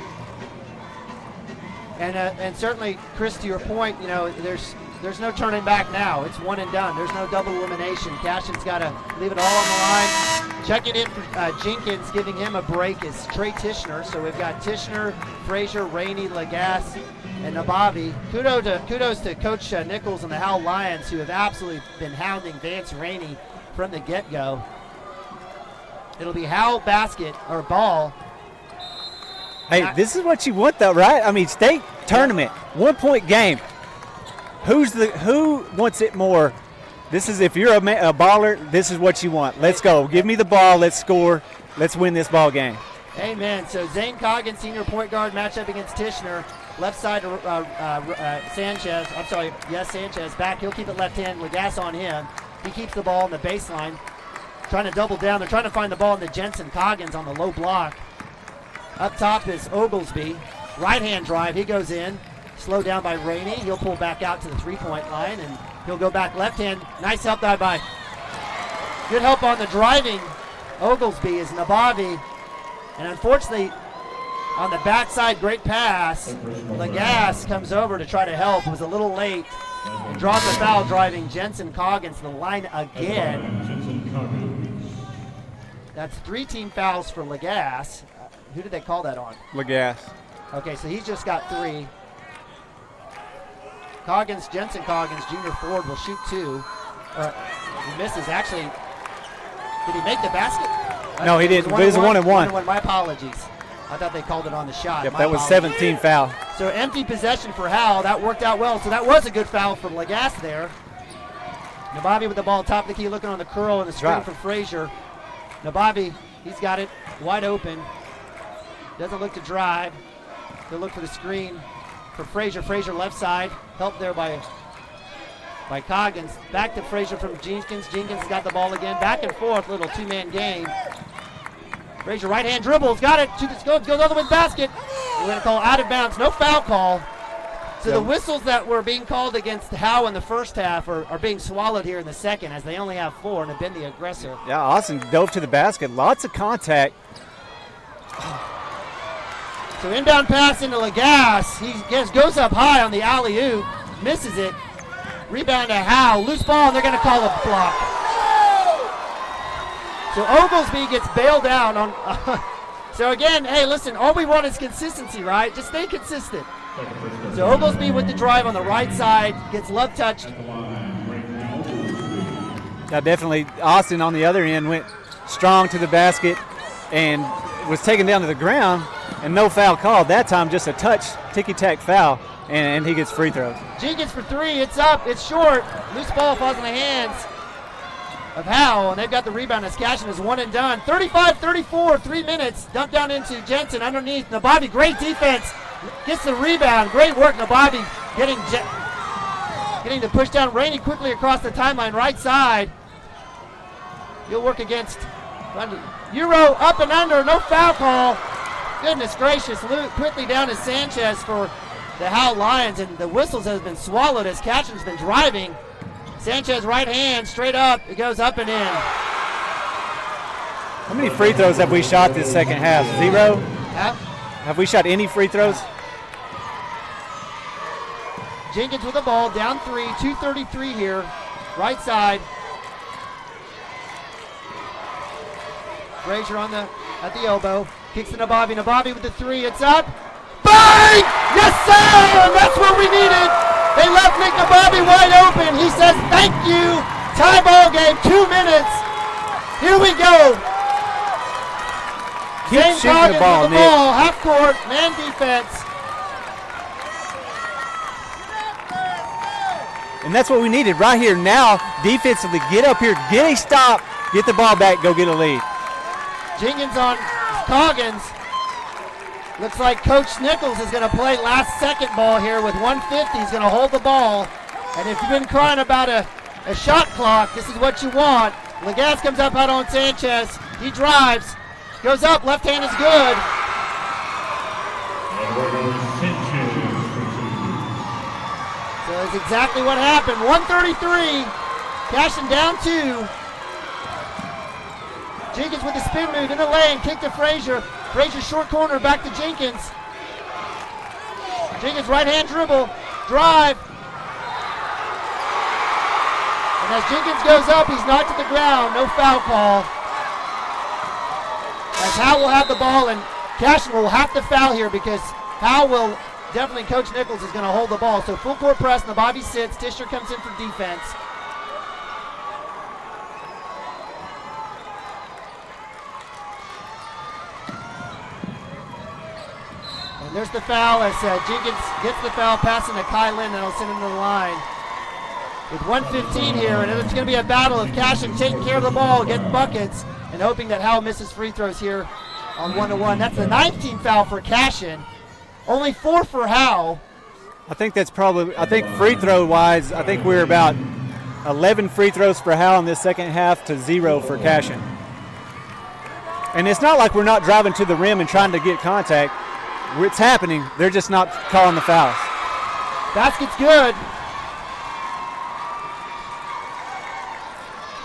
And certainly, Chris, to your point, you know, there's no turning back now. It's one and done. There's no double elimination. Cashion's got to leave it all on the line. Checking in for Jenkins, giving him a break, is Trey Tishner. So we've got Tishner, Frazier, Rainey, Lagasse, and Nababi. Kudos to Coach Nichols and the Howe Lions, who have absolutely been hounding Vance Rainey from the get-go. It'll be Howe basket or ball. Hey, this is what you want, though, right? I mean, state tournament, 1-point game. Who wants it more? This is, if you're a baller, this is what you want. Let's go. Give me the ball. Let's score. Let's win this ball game. Amen. So Zane Coggins, senior point guard, matchup against Tishner. Left side, Sanchez. I'm sorry, yes, Sanchez back. He'll keep it left hand. Lagasse on him. He keeps the ball on the baseline. Trying to double down. They're trying to find the ball in the Jensen Coggins on the low block. Up top is Oglesby. Right hand drive. He goes in. Slowed down by Rainey. He'll pull back out to the 3-point line, and he'll go back left hand. Nice help dive by. Good help on the driving. Oglesby is Nabavi. And unfortunately, on the backside, great pass. Lagasse comes over to try to help. It was a little late. And draws the foul, driving Jensen Coggins to the line again. That's 3 team fouls for Lagasse. Who did they call that on? Lagasse. Okay, so he's just got 3. Jensen Coggins, junior forward, will shoot 2. He misses. Actually, did he make the basket? No, he didn't. But it was a 1-and-1. My apologies. I thought they called it on the shot. Yep, that was 17 foul. So empty possession for Howe. That worked out well. So that was a good foul for Lagasse there. Nababi with the ball top of the key, looking on the curl and the screen for Frazier. Nababi, he's got it wide open. Doesn't look to drive. They'll look for the screen for Frazier. Frazier left side. Help there by Coggins. Back to Frazier from Jenkins. Jenkins got the ball again. Back and forth, little 2-man game. Frazier right hand dribbles. Got it. Goes all the way to the basket. We're going to call out of bounds. No foul call. So the whistles that were being called against Howe in the first half are being swallowed here in the second, as they only have 4 and have been the aggressor. Yeah, Austin dove to the basket. Lots of contact. So inbound pass into Lagasse. He goes up high on the alley-oop, misses it. Rebound to Howe. Loose ball, and they're going to call a block. So Oglesby gets bailed out on. So again, hey, listen, all we want is consistency, right? Just stay consistent. So Oglesby with the drive on the right side, gets love touched. Definitely. Austin on the other end went strong to the basket and was taken down to the ground, and no foul called. That time just a touch, ticky-tack foul, and he gets free throws. Jenkins for three. It's up. It's short. Loose ball falls in the hands of Howe, and they've got the rebound as Cashion is one and done. 35-34, 3 minutes. Dumped down into Jensen underneath. Nababi, great defense. Gets the rebound. Great work, Nababi, getting the push down. Rainey quickly across the timeline, right side. He'll work against Euro, up and under, no foul call. Goodness gracious, quickly down to Sanchez for the Howe Lions, and the whistles has been swallowed as Cashion's been driving. Sanchez right hand, straight up, it goes up and in. How many free throws have we shot this second half? 0? Have we shot any free throws? Jenkins with the ball, down 3, 2:33 here, right side. Frazier at the elbow, kicks to Nababi. Nababi with the 3, it's up. Bang! Yes, sir! And that's what we needed. They left Nick Nababi wide open. He says, thank you. Tie ball game, 2 minutes. Here we go. Keep James shooting Coggins the ball, with the Nick. ball, half court, man defense. And that's what we needed right here now. Defensively, get up here, get a stop, get the ball back, go get a lead. Jenkins on Coggins. Looks like Coach Nichols is going to play last second ball here with 1:50. He's going to hold the ball. And if you've been crying about a shot clock, this is what you want. Legas comes up out on Sanchez. He drives, goes up, left hand is good. So that's exactly what happened. 133, Cashion down 2. Jenkins with the spin move in the lane, kick to Frazier. Frazier short corner, back to Jenkins. Jenkins right hand dribble, drive. And as Jenkins goes up, he's knocked to the ground, no foul call. As Howe will have the ball, and Cashion will have to foul here because Howe will definitely, Coach Nichols is going to hold the ball. So full court press, Nababi sits, Tischer comes in for defense. And there's the foul as Jenkins gets the foul, passing to Kai Lin, and he'll send him to the line. With 1:15 here, and it's going to be a battle of Cashion taking care of the ball, getting buckets, and hoping that Howe misses free throws here on 1-1. That's the 19th foul for Cashion. Only 4 for Howe. I think that's probably, free throw wise, I think we're about 11 free throws for Howe in this second half to 0 for Cashion. And it's not like we're not driving to the rim and trying to get contact. It's happening. They're just not calling the fouls. Basket's good.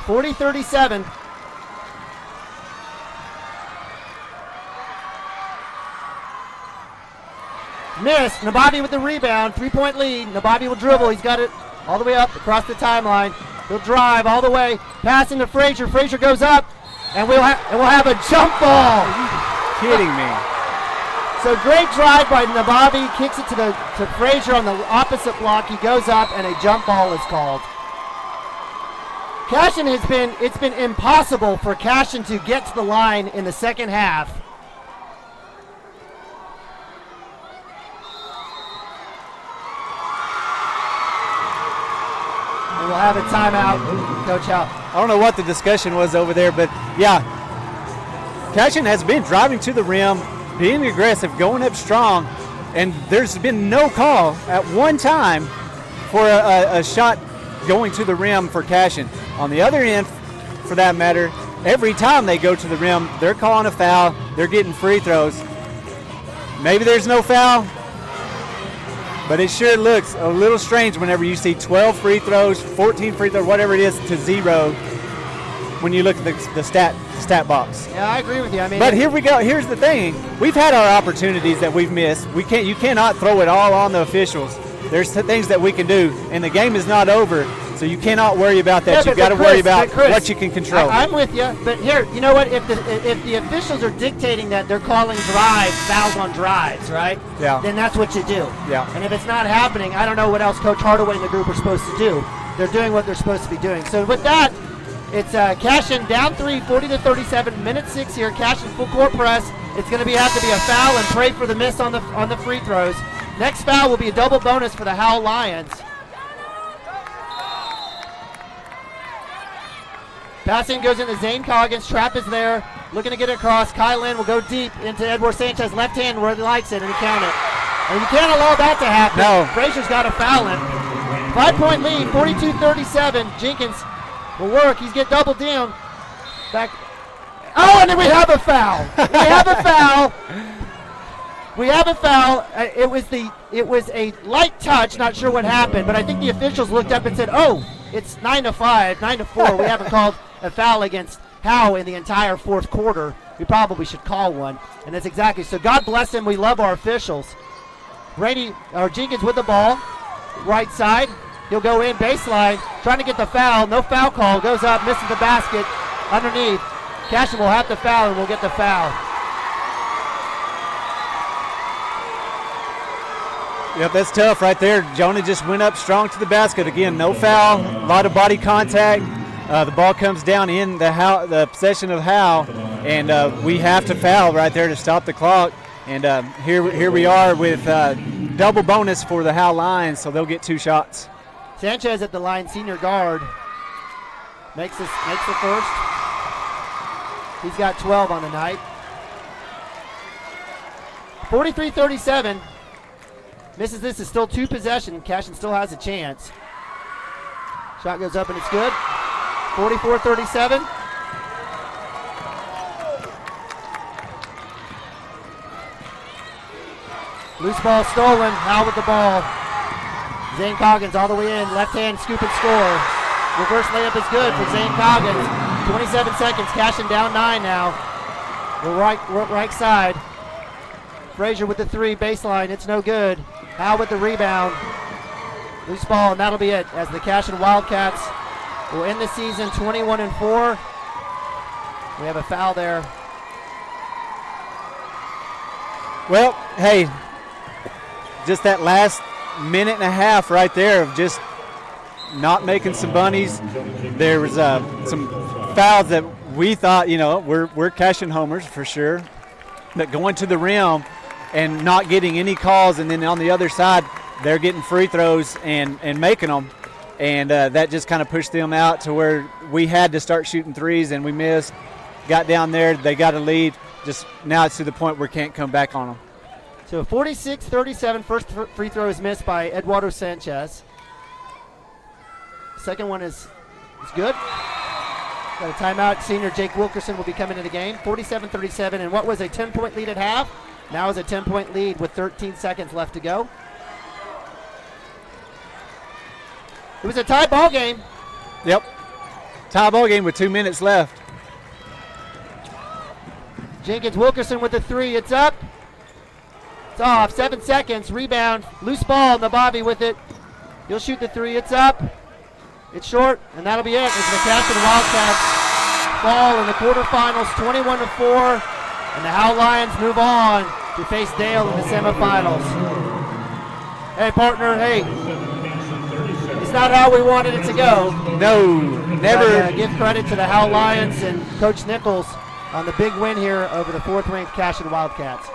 40-37. Missed. Nababi with the rebound. 3-point lead. Nababi will dribble. He's got it all the way up across the timeline. He'll drive all the way. Passing to Frazier. Frazier goes up, and we'll have a jump ball. Are you kidding me? So great drive by Nababi. Kicks it to Frazier on the opposite block. He goes up, and a jump ball is called. Cashion it's been impossible for Cashion to get to the line in the second half. And we'll have a timeout, Coach Howe. I don't know what the discussion was over there, but yeah, Cashion has been driving to the rim, being aggressive, going up strong, and there's been no call at one time for a shot going to the rim for Cashion. On the other end, for that matter, every time they go to the rim, they're calling a foul, they're getting free throws. Maybe there's no foul, but it sure looks a little strange whenever you see 12 free throws, 14 free throws, whatever it is, to 0 when you look at the stat box. Yeah, I agree with you. I mean, but here we go. Here's the thing. We've had our opportunities that we've missed. You cannot throw it all on the officials. There's things that we can do, and the game is not over, so you cannot worry about that. You've got to worry about what you can control. I'm with you, but here, you know what? If the officials are dictating that they're calling drives, fouls on drives, right? Yeah. Then that's what you do. Yeah. And if it's not happening, I don't know what else Coach Hardaway and the group are supposed to do. They're doing what they're supposed to be doing. So with that, It's Cashion down 3, 40-37, minute 6 here. Cashion full court press. It's going to have to be a foul and pray for the miss on the free throws. Next foul will be a double bonus for the Howe Lions. Passing goes into Zane Coggins. Trap is there. Looking to get it across. Kylan will go deep into Edward Sanchez. Left hand where he likes it, and he count it. And you can't allow that to happen. No. Frazier's got a foul in. 5-point lead, 42-37. Jenkins will work. He's get doubled down. Back. Oh, and then we have a foul. We have a foul. We have a foul. It was a light touch. Not sure what happened, but I think the officials looked up and said, "Oh, it's 9-5, 9-4. We haven't called a foul against Howe in the entire fourth quarter. We probably should call one." And that's exactly so. God bless him. We love our officials. Jenkins with the ball, right side. He'll go in baseline, trying to get the foul. No foul call. Goes up, misses the basket underneath. Cashion will have to foul, and we'll get the foul. Yep, that's tough right there. Jonah just went up strong to the basket. Again, no foul, a lot of body contact. The ball comes down in the possession of Howe, and we have to foul right there to stop the clock. And here we are with double bonus for the Howe Lions, so they'll get 2 shots. Sanchez at the line, senior guard, makes the first. He's got 12 on the night. 43-37. Misses this. Is still 2 possession. Cashion still has a chance. Shot goes up and it's good. 44-37. Loose ball stolen. Howe with the ball. Zane Coggins all the way in. Left hand scoop and score. Reverse layup is good for Zane Coggins. 27 seconds. Cashion down 9 now. We're right side. Frazier with the 3 baseline. It's no good. Howe with the rebound. Loose ball, and that'll be it as the Cashion Wildcats will end the season 21-4. We have a foul there. Well, hey, just that last minute and a half right there of just not making some bunnies. There was some fouls that we thought, we're Cashion homers for sure, but going to the rim and not getting any calls, and then on the other side, they're getting free throws and making them, and that just kind of pushed them out to where we had to start shooting threes, and we missed. Got down there, they got a lead. Just now it's to the point where we can't come back on them. So 46-37, first free throw is missed by Eduardo Sanchez. Second one is good. Got a timeout. Senior Jake Wilkerson will be coming into the game. 47-37, and what was a 10-point lead at half, now is a 10-point lead with 13 seconds left to go. It was a tie ball game. Yep. Tie ball game with 2 minutes left. Jenkins Wilkerson with the 3. It's up. It's off. 7 seconds. Rebound. Loose ball. Nababi with it. He'll shoot the 3. It's up. It's short, and that'll be it. As the Cashion Wildcats fall in the quarterfinals, 21-4, and the Howe Lions move on to face Dale in the semifinals. Hey, partner. Hey, it's not how we wanted it to go. No, never. But, give credit to the Howe Lions and Coach Nichols on the big win here over the 4th-ranked Cashion Wildcats.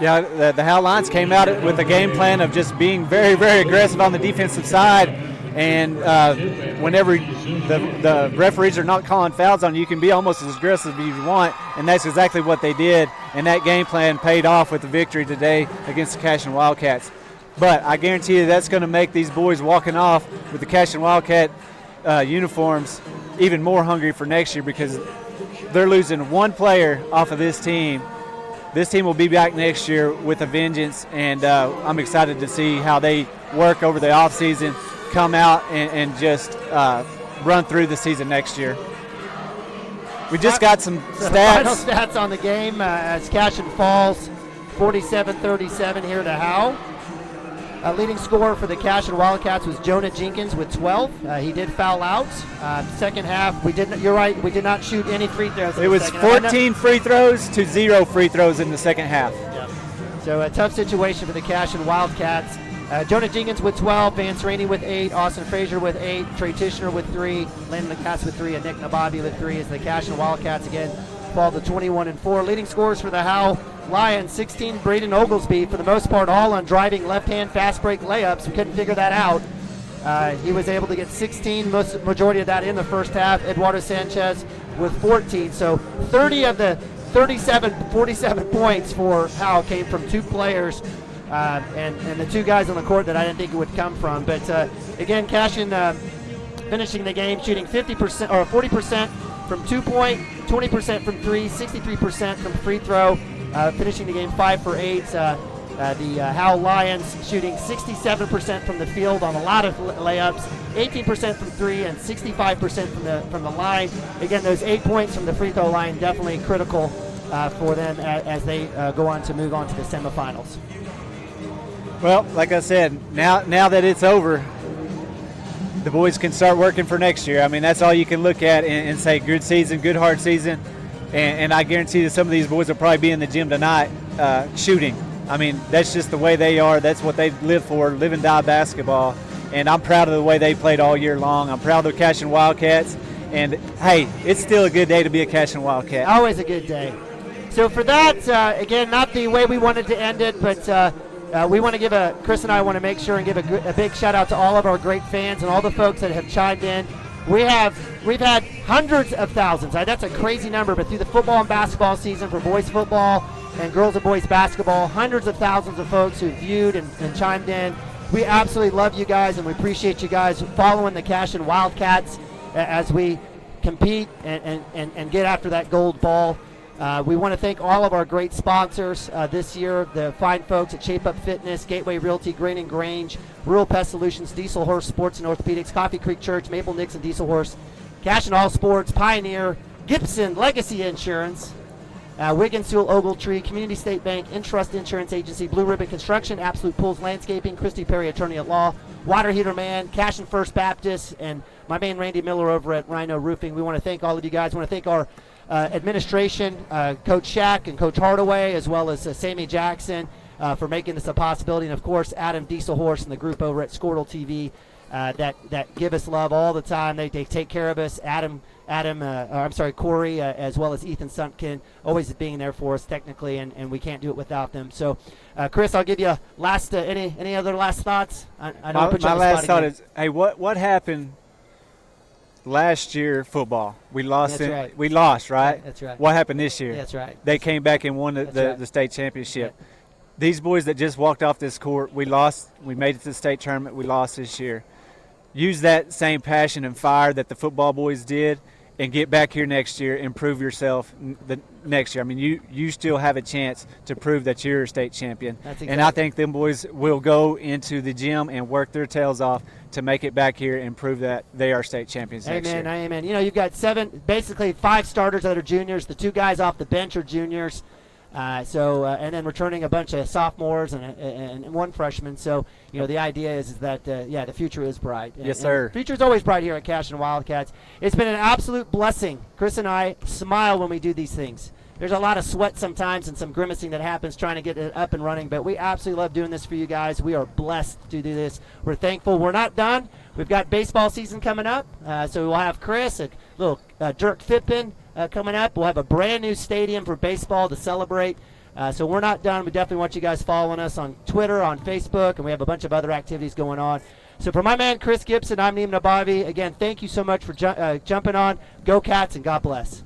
Yeah, the Howe Lions came out with a game plan of just being very, very aggressive on the defensive side. And whenever the referees are not calling fouls on you, you can be almost as aggressive as you want, and that's exactly what they did. And that game plan paid off with the victory today against the Cashion Wildcats. But I guarantee you that's going to make these boys walking off with the Cashion Wildcat uniforms even more hungry for next year, because they're losing one player off of this team. This team will be back next year with a vengeance, and I'm excited to see how they work over the offseason, come out and just run through the season next year. We just got some stats. Final stats on the game as Cashion falls 47-37 here to Howe. Leading scorer for the Cashion Wildcats was Jonah Jenkins with 12. He did foul out. Second half, you're right, we did not shoot any free throws. It was 14 free throws to 0 free throws in the second half. Yep. So a tough situation for the Cashion Wildcats. Jonah Jenkins with 12, Vance Rainey with 8, Austin Frazier with 8, Trey Tishner with 3, Landon Lacasse with 3, and Nick Nababi with 3 as the Cashion Wildcats again fall to 21-4. Leading scorers for the Howe Lions, 16, Braden Oglesby, for the most part all on driving left-hand fast break layups. We couldn't figure that out. He was able to get 16, majority of that in the first half. Eduardo Sanchez with 14. So 30 of the 47 points for Howe came from 2 players. And the 2 guys on the court that I didn't think it would come from. But again, Cashion finishing the game shooting 50% or 40% from 2-point, 20% from 3, 63% from free throw. Finishing the game 5 for 8. The Howe Lions shooting 67% from the field on a lot of layups, 18% from 3, and 65% from the line. Again, those 8 points from the free throw line definitely critical for them as they go on to move on to the semifinals. Well, like I said, now that it's over, the boys can start working for next year. I mean, that's all you can look at and say, good season, good hard season. And I guarantee that some of these boys will probably be in the gym tonight shooting. I mean, that's just the way they are. That's what they live for, live and die basketball. And I'm proud of the way they played all year long. I'm proud of the Cashion Wildcats. And, hey, it's still a good day to be a Cashion Wildcat. Always a good day. So for that, again, not the way we wanted to end it, but we want to give Chris and I want to make sure and give a big shout out to all of our great fans and all the folks that have chimed in. We've had hundreds of thousands. That's a crazy number, but through the football and basketball season for boys football and girls and boys basketball, hundreds of thousands of folks who viewed and chimed in. We absolutely love you guys, and we appreciate you guys following the Cashion Wildcats as we compete and get after that gold ball. We want to thank all of our great sponsors this year, the fine folks at Shape Up Fitness, Gateway Realty, Grain and Grange, Rural Pest Solutions, Diesel Horse Sports and Orthopedics, Coffee Creek Church, Maple Nixon Diesel Horse, Cashion All Sports, Pioneer, Gibson Legacy Insurance, Wiggins Sewell Ogletree, Community State Bank, Intrust Insurance Agency, Blue Ribbon Construction, Absolute Pools Landscaping, Christy Perry Attorney at Law, Water Heater Man, Cashion First Baptist, and my man Randy Miller over at Rhino Roofing. We want to thank all of you guys. We want to thank our administration, Coach Shack and Coach Hardaway, as well as Sammy Jackson for making this a possibility, and of course Adam Dieselhorse and the group over at Squirtle TV that give us love all the time. They take care of us. Corey, as well as Ethan Suntkin, always being there for us technically, and we can't do it without them. So, Chris, I'll give you last any other last thoughts? I don't put you on the spot last thought again. is, hey, what happened last year football? We lost. That's right. We lost, right? That's right. What happened this year? That's right. They came back and won the state championship. Yeah. These boys that just walked off this court, we lost. We made it to the state tournament. We lost this year. Use that same passion and fire that the football boys did, and get back here next year and prove yourself the next year. I mean, you still have a chance to prove that you're a state champion. That's exactly. And I think them boys will go into the gym and work their tails off to make it back here and prove that they are state champions next year. Amen. You know, you've got basically 5 starters that are juniors. The 2 guys off the bench are juniors. And then returning a bunch of sophomores and 1 freshman. So, you know, the idea is that, the future is bright. Yes, sir. The future is always bright here at Cashion Wildcats. It's been an absolute blessing. Chris and I smile when we do these things. There's a lot of sweat sometimes and some grimacing that happens trying to get it up and running, but we absolutely love doing this for you guys. We are blessed to do this. We're thankful. We're not done. We've got baseball season coming up, so we'll have Chris, a little Dirk Fippen, coming up. We'll have a brand new stadium for baseball to celebrate. So we're not done. We definitely want you guys following us on Twitter, on Facebook, and we have a bunch of other activities going on. So for my man Chris Gibson, I'm Neem Nabavi. Again, thank you so much for jumping on. Go Cats, and God bless.